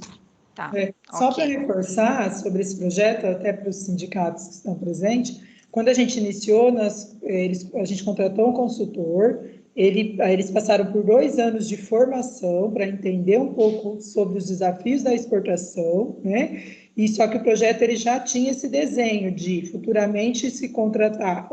Tá. Só para reforçar sobre esse projeto, até para os sindicatos que estão presentes, quando a gente iniciou, a gente contratou um consultor, eles passaram por 2 anos de formação para entender um pouco sobre os desafios da exportação, né? E só que o projeto ele já tinha esse desenho de futuramente se contratar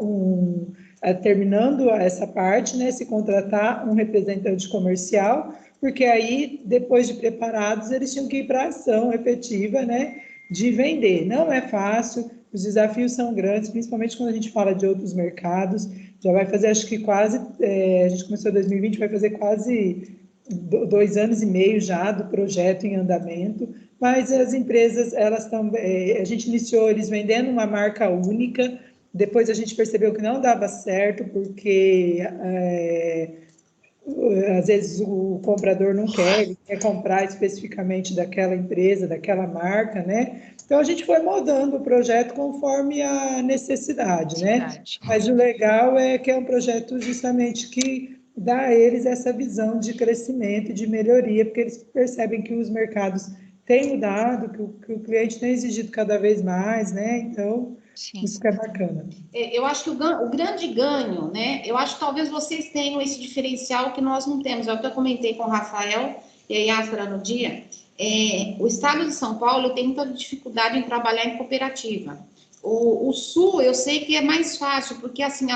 terminando essa parte, né? Se contratar um representante comercial, porque aí, depois de preparados, eles tinham que ir para a ação efetiva, né? De vender. Não é fácil. Os desafios são grandes, principalmente quando a gente fala de outros mercados. Já vai fazer, acho que quase, a gente começou em 2020, vai fazer quase 2 anos e meio já do projeto em andamento, mas as empresas, elas estão, a gente iniciou eles vendendo uma marca única, depois a gente percebeu que não dava certo, porque às vezes o comprador não quer, ele quer comprar especificamente daquela empresa, daquela marca, né? Então, a gente foi moldando o projeto conforme a necessidade, né? Mas o legal é que é um projeto justamente que dá a eles essa visão de crescimento e de melhoria, porque eles percebem que os mercados têm mudado, que o cliente tem exigido cada vez mais, né? Então, isso que é bacana. Eu acho que o grande ganho, né? Eu acho que talvez vocês tenham esse diferencial que nós não temos. Eu até comentei com o Rafael e a Yastra no dia. O estado de São Paulo tem muita dificuldade em trabalhar em cooperativa. O Sul, eu sei que é mais fácil, porque assim,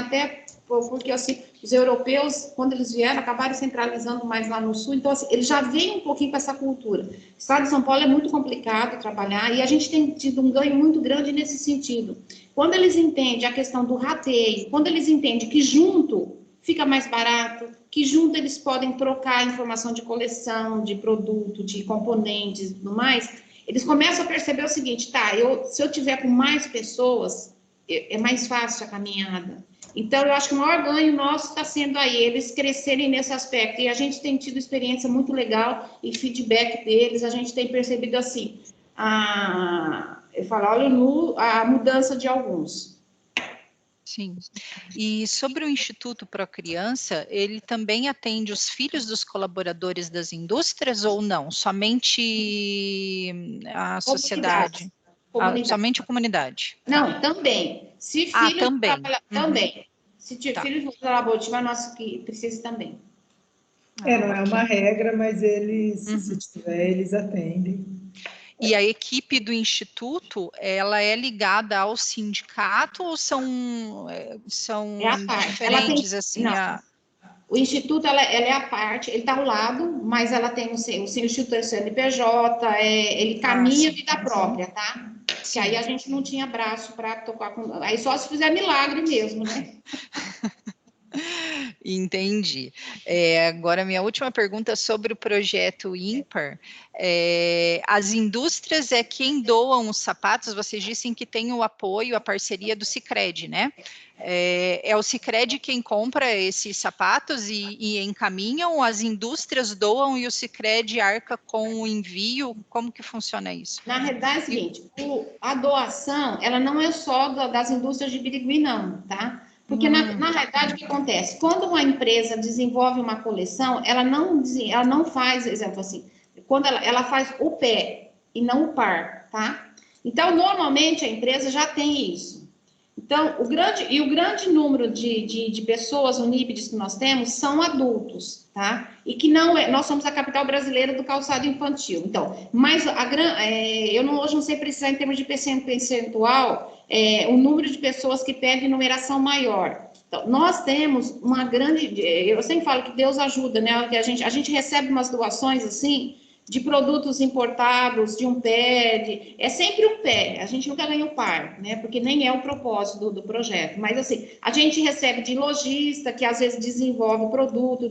os europeus, quando eles vieram, acabaram centralizando mais lá no Sul, então assim, eles já vêm um pouquinho com essa cultura. O estado de São Paulo é muito complicado trabalhar, e a gente tem tido um ganho muito grande nesse sentido. Quando eles entendem a questão do rateio, quando eles entendem que junto fica mais barato, que junto eles podem trocar informação de coleção, de produto, de componentes e tudo mais, eles começam a perceber o seguinte, se eu tiver com mais pessoas, é mais fácil a caminhada. Então, eu acho que o maior ganho nosso está sendo aí, eles crescerem nesse aspecto, e a gente tem tido experiência muito legal, e feedback deles, a gente tem percebido assim, eu falo, olha a mudança de alguns. Sim. E sobre o Instituto Procriança, ele também atende os filhos dos colaboradores das indústrias ou não? Somente a sociedade? Somente a comunidade? Não, também. Se filhos também. Também. Se filhos do laboratório, nosso que precisa também. Não é uma regra, mas eles, se tiver, eles atendem. E a equipe do Instituto, ela é ligada ao sindicato ou são diferentes, assim? O Instituto, ela é a parte, ele está ao lado, mas ela tem o Instituto é o CNPJ, ele caminha vida própria, tá? Que aí a gente não tinha braço para tocar com... Aí só se fizer milagre mesmo, né? Entendi. Agora, minha última pergunta sobre o projeto Ímpar. As indústrias é quem doam os sapatos, vocês dizem que tem o apoio, a parceria do Sicredi, né? É o Sicredi quem compra esses sapatos e encaminham, as indústrias doam e o Sicredi arca com o envio? Como que funciona isso? Na realidade é o seguinte, a doação, ela não é só das indústrias de Birigui, não, tá? Porque, na realidade, o que acontece? Quando uma empresa desenvolve uma coleção, ela não faz, exemplo assim, quando ela faz o pé e não o par, tá? Então, normalmente, a empresa já tem isso. Então, o grande número de pessoas unípedes que nós temos são adultos, tá? E que nós somos a capital brasileira do calçado infantil. Então, mas hoje não sei precisar em termos de percentual, o número de pessoas que pedem numeração maior. Então, nós temos uma grande... Eu sempre falo que Deus ajuda, né? Que a gente recebe umas doações, assim, de produtos importados, de um pé, é sempre um pé, a gente nunca ganha um par, né? Porque nem é o propósito do projeto, mas assim, a gente recebe de lojista, que às vezes desenvolve o produto,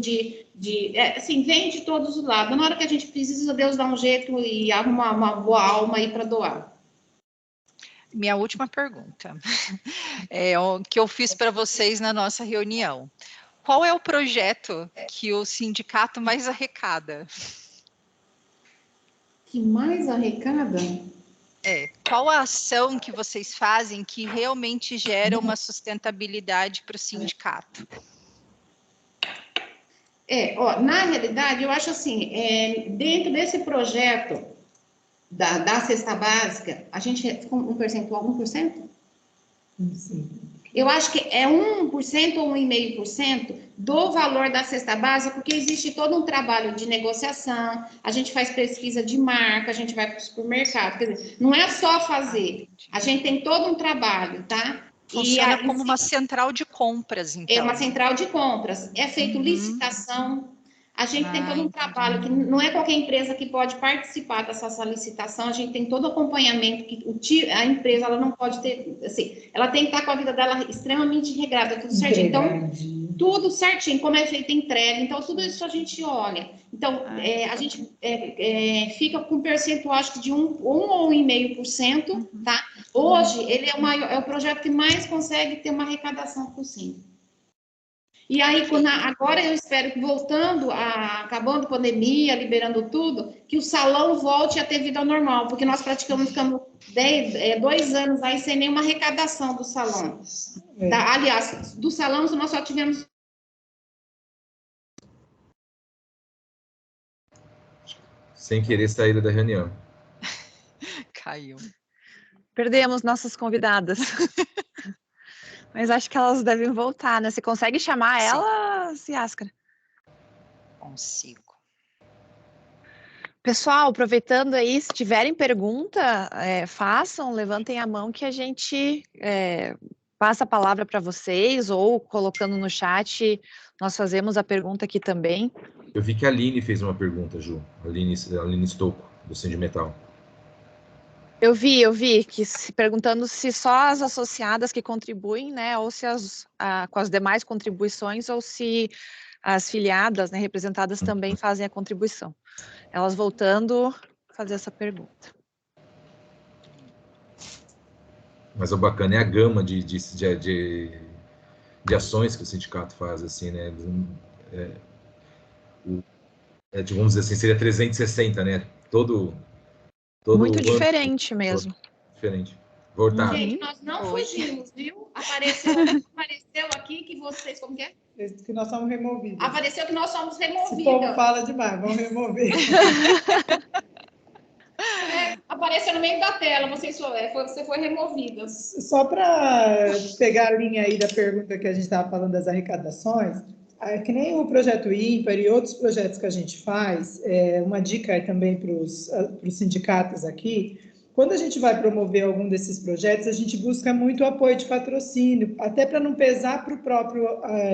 assim, vem de todos os lados. Na hora que a gente precisa, Deus dá um jeito e arruma uma boa alma aí para doar. Minha última pergunta, o que eu fiz para vocês na nossa reunião. Qual é o projeto que o sindicato mais arrecada? Que mais arrecada? Qual a ação que vocês fazem que realmente gera uma sustentabilidade para o sindicato? Na realidade, eu acho assim, dentro desse projeto da cesta básica, a gente ficou um percentual, 1%? Sim. Eu acho que é 1% ou 1,5% do valor da cesta básica, porque existe todo um trabalho de negociação, a gente faz pesquisa de marca, a gente vai para o supermercado, quer dizer, não é só fazer, a gente tem todo um trabalho, tá? Funciona como uma central de compras, então. É uma central de compras, é feito licitação, a gente tem todo um trabalho, que não é qualquer empresa que pode participar dessa licitação, a gente tem todo o acompanhamento, que a empresa ela não pode ter, assim, ela tem que estar com a vida dela extremamente regrada, tudo certinho. Então, tudo certinho, como é feita a entrega, então tudo isso a gente olha. Então, a gente fica com um percentual, acho que de 1 ou 1,5%, tá? Hoje, ele é o projeto que mais consegue ter uma arrecadação possível. E aí, agora eu espero que acabando a pandemia, liberando tudo, que o salão volte a ter vida normal, porque nós praticamente ficamos 2 anos aí sem nenhuma arrecadação do salão. Aliás, do salão nós só tivemos... Sem querer sair da reunião. Caiu. Perdemos nossas convidadas. Mas acho que elas devem voltar, né? Você consegue chamar ela, Ciáscara? Consigo. Pessoal, aproveitando aí, se tiverem pergunta, façam, levantem a mão que a gente passa a palavra para vocês, ou colocando no chat, nós fazemos a pergunta aqui também. Eu vi que a Aline fez uma pergunta, Ju. A Aline Stocco, do Sindimetal. Eu vi, que perguntando se só as associadas que contribuem, né, ou se com as demais contribuições, ou se as filiadas, né, representadas também fazem a contribuição. Elas voltando a fazer essa pergunta. Mas o bacana é a gama de ações que o sindicato faz, assim, né? Vamos dizer assim, seria 360, né? Todo muito diferente mesmo. Diferente. Voltar. Gente, nós não fugimos, viu? Apareceu aqui que vocês, como que é? Que nós somos removidos. Apareceu que nós somos removidos. Esse povo fala demais, vamos remover. Apareceu no meio da tela, você foi removida. Só para pegar a linha aí da pergunta que a gente estava falando das arrecadações, que nem o Projeto Ímpar e outros projetos que a gente faz, uma dica também para os sindicatos aqui, quando a gente vai promover algum desses projetos, a gente busca muito apoio de patrocínio, até para não pesar para o próprio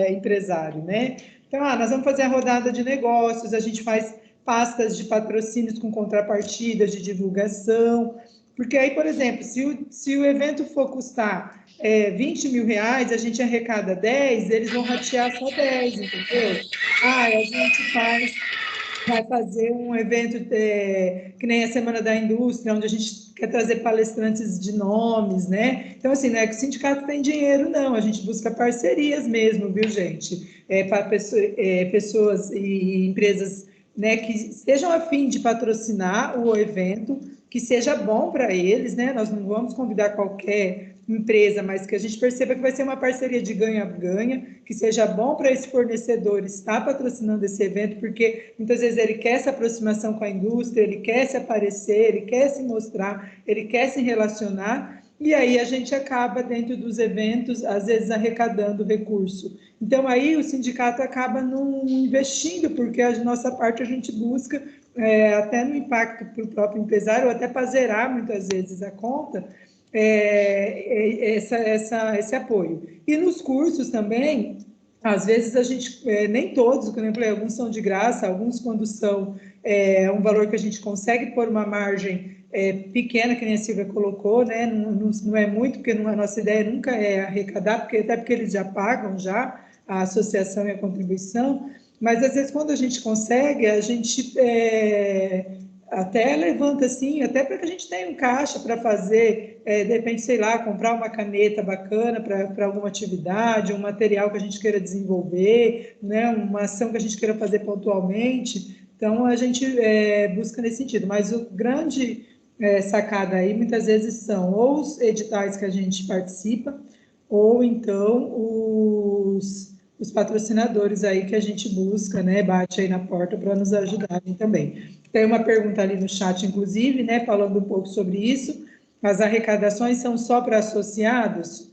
empresário, né? Então, nós vamos fazer a rodada de negócios, a gente faz pastas de patrocínios com contrapartidas de divulgação, porque aí, por exemplo, se o evento for custar 20 mil reais, a gente arrecada 10, eles vão ratear só 10, entendeu? A gente vai fazer um evento que nem a Semana da Indústria, onde a gente quer trazer palestrantes de nomes, né? Então, assim, não é que o sindicato tem dinheiro, não, a gente busca parcerias mesmo, viu, gente? Para pessoas e empresas, né, que estejam a fim de patrocinar o evento, que seja bom para eles, né? Nós não vamos convidar qualquer empresa, mas que a gente perceba que vai ser uma parceria de ganha-ganha, que seja bom para esse fornecedor estar patrocinando esse evento, porque muitas vezes ele quer essa aproximação com a indústria, ele quer se aparecer, ele quer se mostrar, ele quer se relacionar, e aí a gente acaba dentro dos eventos, às vezes arrecadando recurso. Então aí o sindicato acaba não investindo, porque a nossa parte a gente busca até no impacto para o próprio empresário, ou até para zerar muitas vezes a conta, esse apoio. E nos cursos também, às vezes a gente, nem todos, como eu falei, alguns são de graça, alguns quando são é um valor que a gente consegue pôr uma margem pequena, que nem a Silvia colocou, né? Não é muito, porque a nossa ideia nunca é arrecadar, até porque eles já pagam já a associação e a contribuição, mas às vezes quando a gente consegue, a gente até levanta assim, até para que a gente tenha um caixa para fazer, de repente, sei lá, comprar uma caneta bacana para alguma atividade, um material que a gente queira desenvolver, né? Uma ação que a gente queira fazer pontualmente. Então, a gente busca nesse sentido, mas o grande sacada aí, muitas vezes, são ou os editais que a gente participa, ou então os patrocinadores aí que a gente busca, né, bate aí na porta para nos ajudarem também. Tem uma pergunta ali no chat, inclusive, né, falando um pouco sobre isso. As arrecadações são só para associados?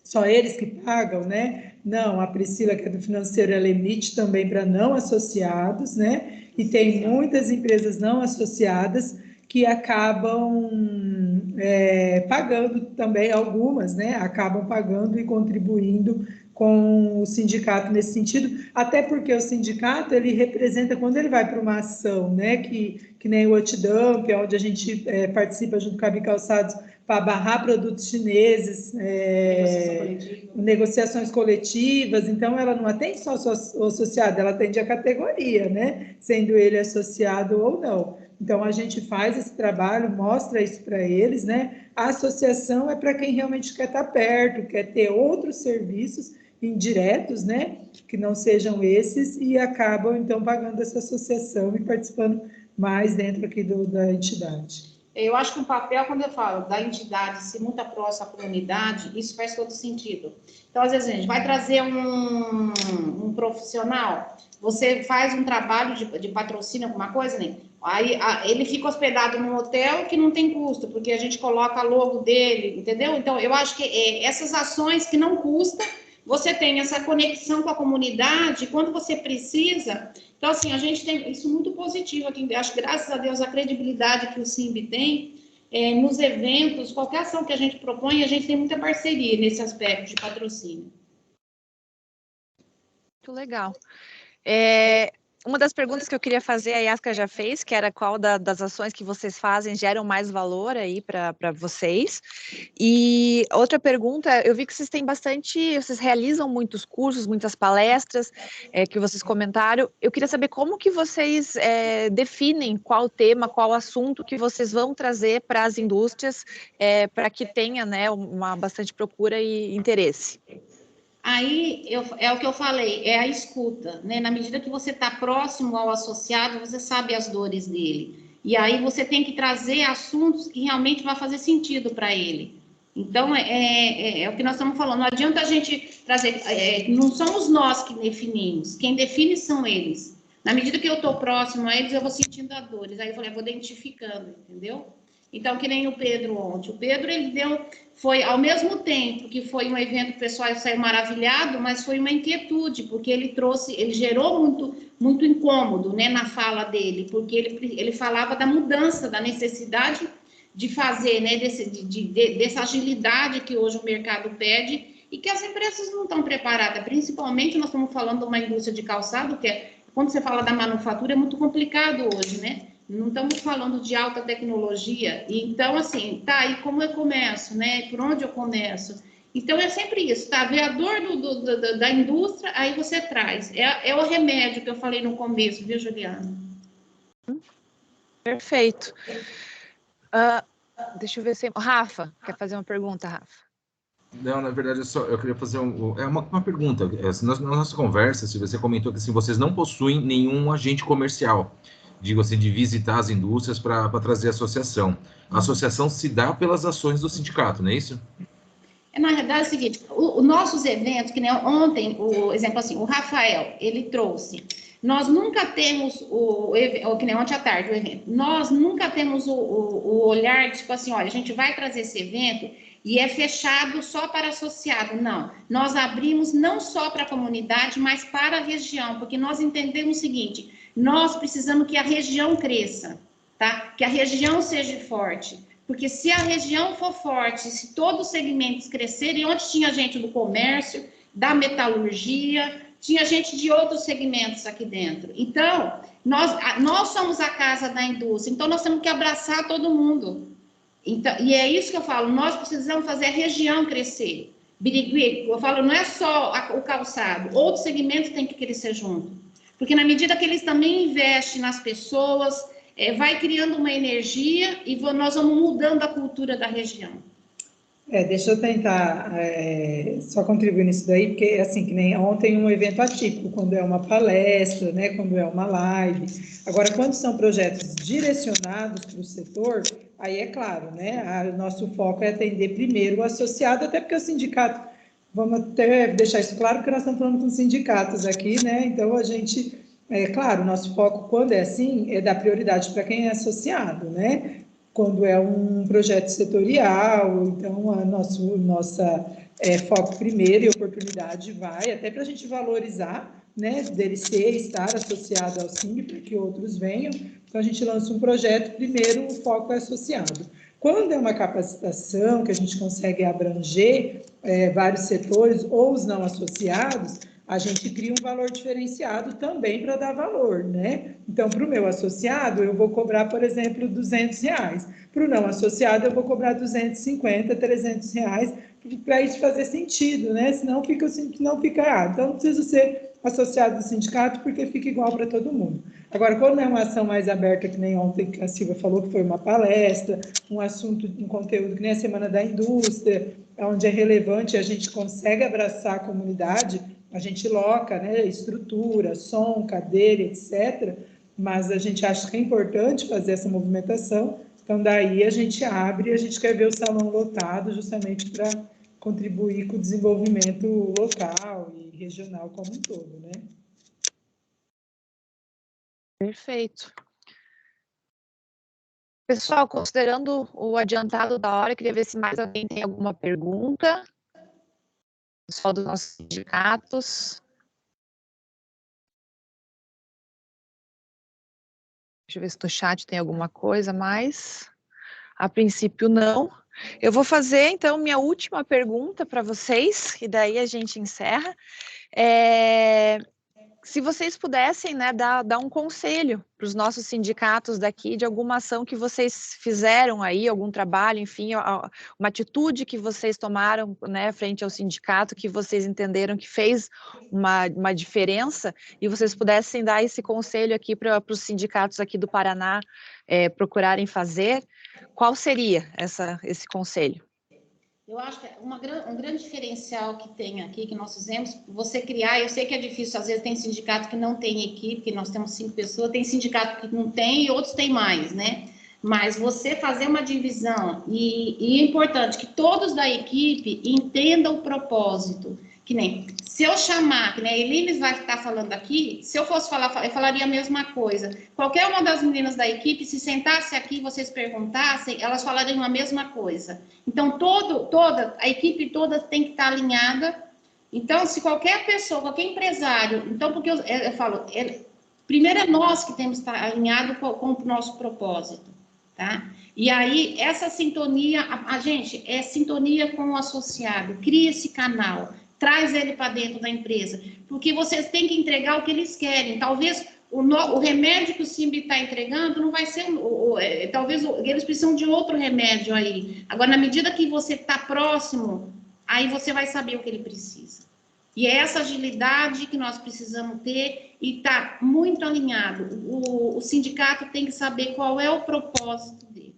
Só eles que pagam, né? Não, a Priscila, que é do financeiro, ela emite também para não associados, né? E tem muitas empresas não associadas que acabam pagando também, algumas, né? Acabam pagando e contribuindo com o sindicato nesse sentido, até porque o sindicato, ele representa, quando ele vai para uma ação, né, que nem o Outdump, onde a gente participa junto com a Bicalçados para barrar produtos chineses, negociações coletivas, então ela não atende só o associado, ela atende a categoria, né, sendo ele associado ou não. Então, a gente faz esse trabalho, mostra isso para eles, né? A associação é para quem realmente quer estar perto, quer ter outros serviços indiretos, né? Que não sejam esses, e acabam, então, pagando essa associação e participando mais dentro aqui da entidade. Eu acho que o papel, quando eu falo da entidade ser muito próxima à comunidade, isso faz todo sentido. Então, às vezes, a gente vai trazer um profissional, você faz um trabalho de patrocínio, alguma coisa, né? Aí ele fica hospedado num hotel que não tem custo, porque a gente coloca logo dele, entendeu? Então, eu acho que essas ações que não custam, você tem essa conexão com a comunidade, quando você precisa. Então, assim, a gente tem isso muito positivo aqui. Acho que, graças a Deus, a credibilidade que o SIMB tem nos eventos, qualquer ação que a gente propõe, a gente tem muita parceria nesse aspecto de patrocínio. Muito legal. Uma das perguntas que eu queria fazer, a Yaska já fez, que era qual das ações que vocês fazem geram mais valor aí para vocês. E outra pergunta, eu vi que vocês têm vocês realizam muitos cursos, muitas palestras, que vocês comentaram. Eu queria saber como que vocês definem qual tema, qual assunto que vocês vão trazer para as indústrias, para que tenha, né, uma bastante procura e interesse. Aí, é o que eu falei, é a escuta, né? Na medida que você está próximo ao associado, você sabe as dores dele. E aí você tem que trazer assuntos que realmente vão fazer sentido para ele. Então, é o que nós estamos falando. Não adianta a gente trazer... não somos nós que definimos. Quem define são eles. Na medida que eu estou próximo a eles, eu vou sentindo as dores. Aí eu falei, eu vou identificando, entendeu? Então, que nem o Pedro ontem. O Pedro, ele foi ao mesmo tempo que foi um evento que o pessoal saiu maravilhado, mas foi uma inquietude, porque ele gerou muito incômodo, né, na fala dele, porque ele falava da mudança, da necessidade de fazer, né, dessa agilidade que hoje o mercado pede e que as empresas não estão preparadas, principalmente nós estamos falando de uma indústria de calçado, que quando você fala da manufatura, é muito complicado hoje, né? Não estamos falando de alta tecnologia. Então, assim, tá, e como eu começo, né? Por onde eu começo? Então, é sempre isso, tá? Ver a dor da indústria, aí você traz. É o remédio que eu falei no começo, viu, Juliana? Perfeito. Deixa eu ver se... Rafa, quer fazer uma pergunta, Rafa? Não, na verdade, eu queria fazer uma pergunta. Na nossa conversa, se você comentou que assim, vocês não possuem nenhum agente comercial, digo assim, de visitar as indústrias para trazer associação. A associação se dá pelas ações do sindicato, não é isso? Na verdade é o seguinte, os nossos eventos, que nem ontem, o exemplo assim, o Rafael, ele trouxe, nós nunca temos que nem ontem à tarde o evento, nós nunca temos o olhar, tipo assim, olha, a gente vai trazer esse evento e é fechado só para associado, não. Nós abrimos não só para a comunidade, mas para a região, porque nós entendemos o seguinte, nós precisamos que a região cresça, tá? Que a região seja forte. Porque se a região for forte, se todos os segmentos crescerem, onde tinha gente do comércio, da metalurgia, tinha gente de outros segmentos aqui dentro. Então, nós somos a casa da indústria, então nós temos que abraçar todo mundo. Então, e é isso que eu falo, nós precisamos fazer a região crescer. Birigui, eu falo, não é só o calçado, outros segmentos têm que crescer junto. Porque na medida que eles também investem nas pessoas, vai criando uma energia e nós vamos mudando a cultura da região. Deixa eu tentar só contribuir nisso daí, porque assim, que nem ontem um evento atípico, quando é uma palestra, né, quando é uma live. Agora, quando são projetos direcionados para o setor, aí é claro, né, o nosso foco é atender primeiro o associado, até porque o sindicato, vamos até deixar isso claro, porque nós estamos falando com sindicatos aqui, né, então a gente, claro, o nosso foco, quando é assim, é dar prioridade para quem é associado, né, quando é um projeto setorial, então a nossa foco primeiro e oportunidade vai, até para a gente valorizar, né, dele estar associado ao SING, para que outros venham, então a gente lança um projeto, primeiro o foco é associado. Quando é uma capacitação que a gente consegue abranger vários setores ou os não associados, a gente cria um valor diferenciado também para dar valor, né? Então, para o meu associado, eu vou cobrar, por exemplo, R$200. Para o não associado, eu vou cobrar R$250, R$300, para isso fazer sentido, né? Senão fica errado. Então, não precisa ser associado do sindicato, porque fica igual para todo mundo. Agora, quando é uma ação mais aberta, que nem ontem que a Silvia falou, que foi uma palestra, um assunto, um conteúdo que nem a Semana da Indústria, onde é relevante, a gente consegue abraçar a comunidade, a gente loca, né, estrutura, som, cadeira, etc., mas a gente acha que é importante fazer essa movimentação, então daí a gente abre e a gente quer ver o salão lotado justamente para contribuir com o desenvolvimento local e regional como um todo, né? Perfeito. Pessoal, considerando o adiantado da hora, queria ver se mais alguém tem alguma pergunta. Pessoal dos nossos sindicatos. Deixa eu ver se no chat tem alguma coisa mais. A princípio, não. Eu vou fazer, então, minha última pergunta para vocês, e daí a gente encerra. Se vocês pudessem, né, dar um conselho para os nossos sindicatos daqui de alguma ação que vocês fizeram aí, algum trabalho, enfim, uma atitude que vocês tomaram, né, frente ao sindicato, que vocês entenderam que fez uma diferença, e vocês pudessem dar esse conselho aqui para os sindicatos aqui do Paraná procurarem fazer, qual seria esse conselho? Eu acho que um grande diferencial que tem aqui, que nós fizemos, você criar, eu sei que é difícil, às vezes tem sindicato que não tem equipe, que nós temos 5 pessoas, tem sindicato que não tem e outros tem mais, né? Mas você fazer uma divisão, e é importante que todos da equipe entendam o propósito, que nem, se eu chamar, que nem a Elimes vai estar falando aqui, se eu fosse falar, eu falaria a mesma coisa. Qualquer uma das meninas da equipe, se sentasse aqui e vocês perguntassem, elas falariam a mesma coisa. Então, a equipe toda tem que estar alinhada. Então, se qualquer pessoa, qualquer empresário, então, porque eu falo, primeiro é nós que temos que estar alinhado com o nosso propósito, tá? E aí, essa sintonia, a gente, é sintonia com o associado, cria esse canal, traz ele para dentro da empresa, porque vocês têm que entregar o que eles querem. Talvez o remédio que o Simbi está entregando não vai ser, talvez eles precisam de outro remédio aí. Agora, na medida que você está próximo, aí você vai saber o que ele precisa. E é essa agilidade que nós precisamos ter e está muito alinhado. O sindicato tem que saber qual é o propósito dele.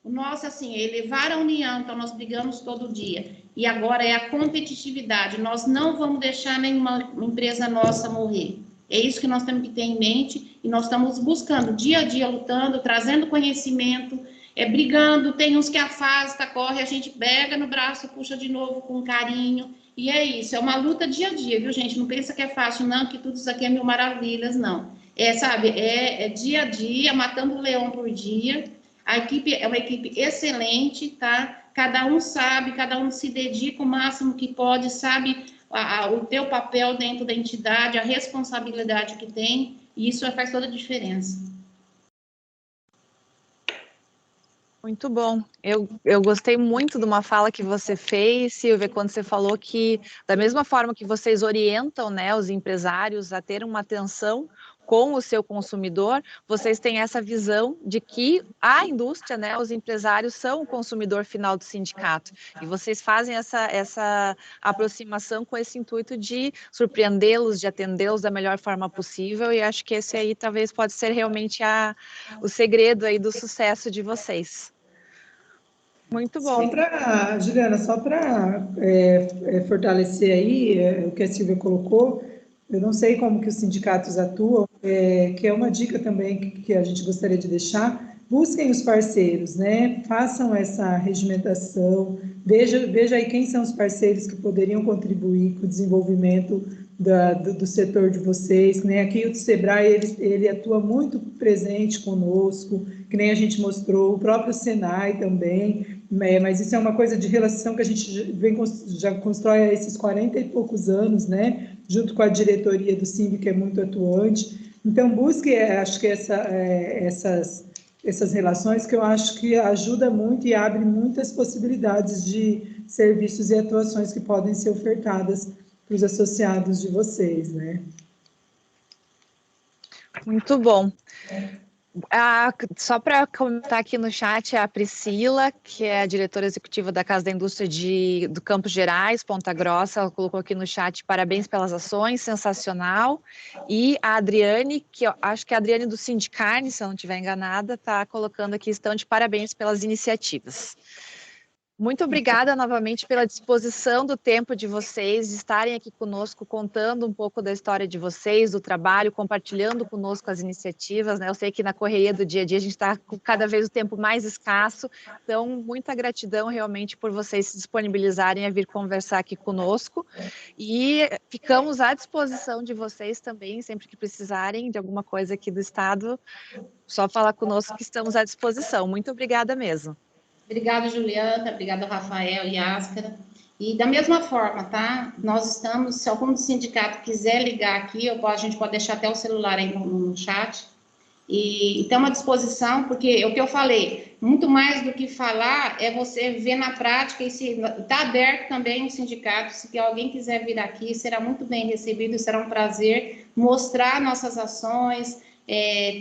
O nosso, assim, é elevar a união, então nós brigamos todo dia. E agora é a competitividade. Nós não vamos deixar nenhuma empresa nossa morrer. É isso que nós temos que ter em mente e nós estamos buscando, dia a dia, lutando, trazendo conhecimento, brigando. Tem uns que afasta, corre, a gente pega no braço, puxa de novo com carinho. E é isso, é uma luta dia a dia, viu, gente? Não pensa que é fácil, não, que tudo isso aqui é mil maravilhas, não. Sabe, é dia a dia, matando um leão por dia. A equipe é uma equipe excelente, tá? Cada um sabe, cada um se dedica o máximo que pode, sabe o teu papel dentro da entidade, a responsabilidade que tem, e isso faz toda a diferença. Muito bom. Eu gostei muito de uma fala que você fez, Silvia, quando você falou que, da mesma forma que vocês orientam, né, os empresários a ter uma atenção com o seu consumidor, vocês têm essa visão de que a indústria, né, os empresários são o consumidor final do sindicato. E vocês fazem essa aproximação com esse intuito de surpreendê-los, de atendê-los da melhor forma possível, e acho que esse aí talvez pode ser realmente o segredo aí do sucesso de vocês. Muito bom. Juliana, só para fortalecer aí o que a Silvia colocou, eu não sei como que os sindicatos atuam, que é uma dica também que a gente gostaria de deixar, busquem os parceiros, né? Façam essa regimentação, veja aí quem são os parceiros que poderiam contribuir com o desenvolvimento do setor de vocês, né? Aqui o Sebrae, ele atua muito presente conosco, que nem a gente mostrou, o próprio Senai também, mas isso é uma coisa de relação que a gente já constrói há esses 40 e poucos anos, né? Junto com a diretoria do SIMB, que é muito atuante. Então, busque, acho que essas relações, que eu acho que ajuda muito e abre muitas possibilidades de serviços e atuações que podem ser ofertadas para os associados de vocês, né? Muito bom. Só para comentar aqui no chat, a Priscila, que é a diretora executiva da Casa da Indústria do Campos Gerais, Ponta Grossa, ela colocou aqui no chat, parabéns pelas ações, sensacional. E a Adriane, que eu acho que é a Adriane do Sindicarne, se eu não estiver enganada, está colocando aqui, estão de parabéns pelas iniciativas. Muito obrigada novamente pela disposição do tempo de vocês, de estarem aqui conosco, contando um pouco da história de vocês, do trabalho, compartilhando conosco as iniciativas, né? Eu sei que na correria do dia a dia a gente está com cada vez o tempo mais escasso, então muita gratidão realmente por vocês se disponibilizarem a vir conversar aqui conosco, e ficamos à disposição de vocês também, sempre que precisarem de alguma coisa aqui do Estado, só falar conosco que estamos à disposição. Muito obrigada mesmo. Obrigada, Juliana, obrigada, Rafael e Ascara. E da mesma forma, tá? Nós estamos, se algum sindicato quiser ligar aqui, a gente pode deixar até o celular aí no chat. E estamos à disposição, porque o que eu falei, muito mais do que falar, é você ver na prática, e se está aberto também o sindicato, se alguém quiser vir aqui, será muito bem recebido, será um prazer mostrar nossas ações,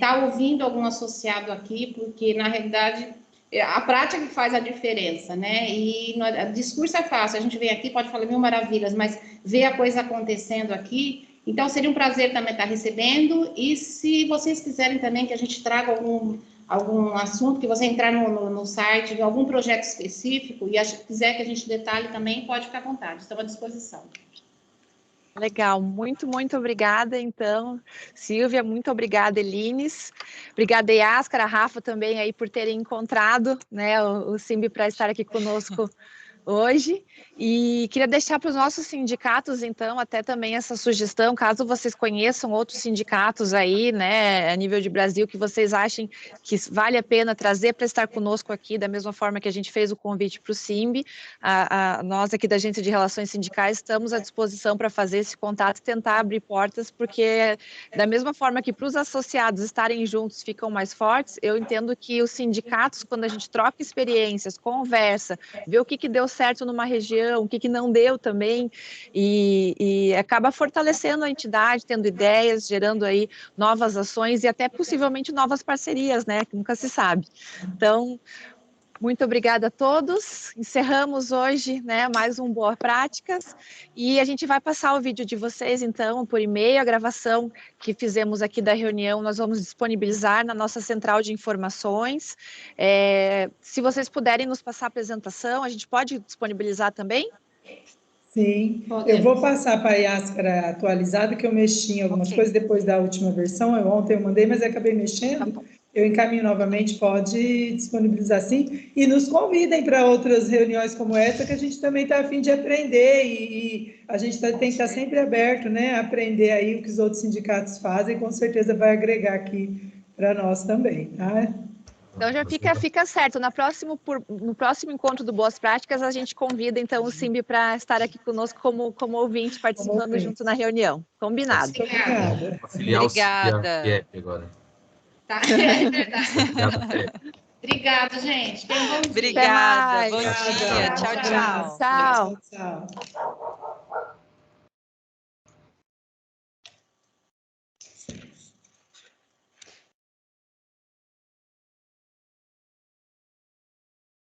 tá ouvindo algum associado aqui, porque na realidade a prática que faz a diferença, né? E o discurso é fácil, a gente vem aqui, pode falar mil maravilhas, mas ver a coisa acontecendo aqui. Então, seria um prazer também estar recebendo, e se vocês quiserem também que a gente traga algum assunto, que você entrar no site de algum projeto específico e quiser que a gente detalhe também, pode ficar à vontade, estamos à disposição. Legal, muito, muito obrigada, então, Silvia, muito obrigada, Elines, obrigada, Yáscara, Rafa também aí por terem encontrado, né, o SIMB para estar aqui conosco hoje, e queria deixar para os nossos sindicatos, então, até também essa sugestão, caso vocês conheçam outros sindicatos aí, né, a nível de Brasil, que vocês achem que vale a pena trazer para estar conosco aqui, da mesma forma que a gente fez o convite para o SIMB, nós aqui da Agência de Relações Sindicais estamos à disposição para fazer esse contato e tentar abrir portas, porque da mesma forma que para os associados estarem juntos ficam mais fortes, eu entendo que os sindicatos, quando a gente troca experiências, conversa, vê o que deu certo numa região, o que não deu também, e acaba fortalecendo a entidade, tendo ideias, gerando aí novas ações e até possivelmente novas parcerias, né, que nunca se sabe. Então, muito obrigada a todos, encerramos hoje, né, mais um Boas Práticas, e a gente vai passar o vídeo de vocês, então, por e-mail, a gravação que fizemos aqui da reunião, nós vamos disponibilizar na nossa central de informações. Se vocês puderem nos passar a apresentação, a gente pode disponibilizar também? Sim, eu vou passar para a Yáscara atualizada, que eu mexi em algumas coisas depois da última versão, ontem eu mandei, mas acabei mexendo, eu encaminho novamente, pode disponibilizar sim, e nos convidem para outras reuniões como essa, que a gente também está a fim de aprender, e a gente tem que estar sempre aberto, né, a aprender aí o que os outros sindicatos fazem, com certeza vai agregar aqui para nós também, tá? Então já fica certo, no próximo encontro do Boas Práticas, a gente convida então o SIMB para estar aqui conosco como ouvinte, participando junto na reunião. Combinado. Obrigada. Filial Obrigada. agora. Tá, é verdade. Obrigado, Obrigada, gente. Tenham um bom dia. Obrigada. Bom Até dia. mais. Tchau, tchau. Tchau. Tchau.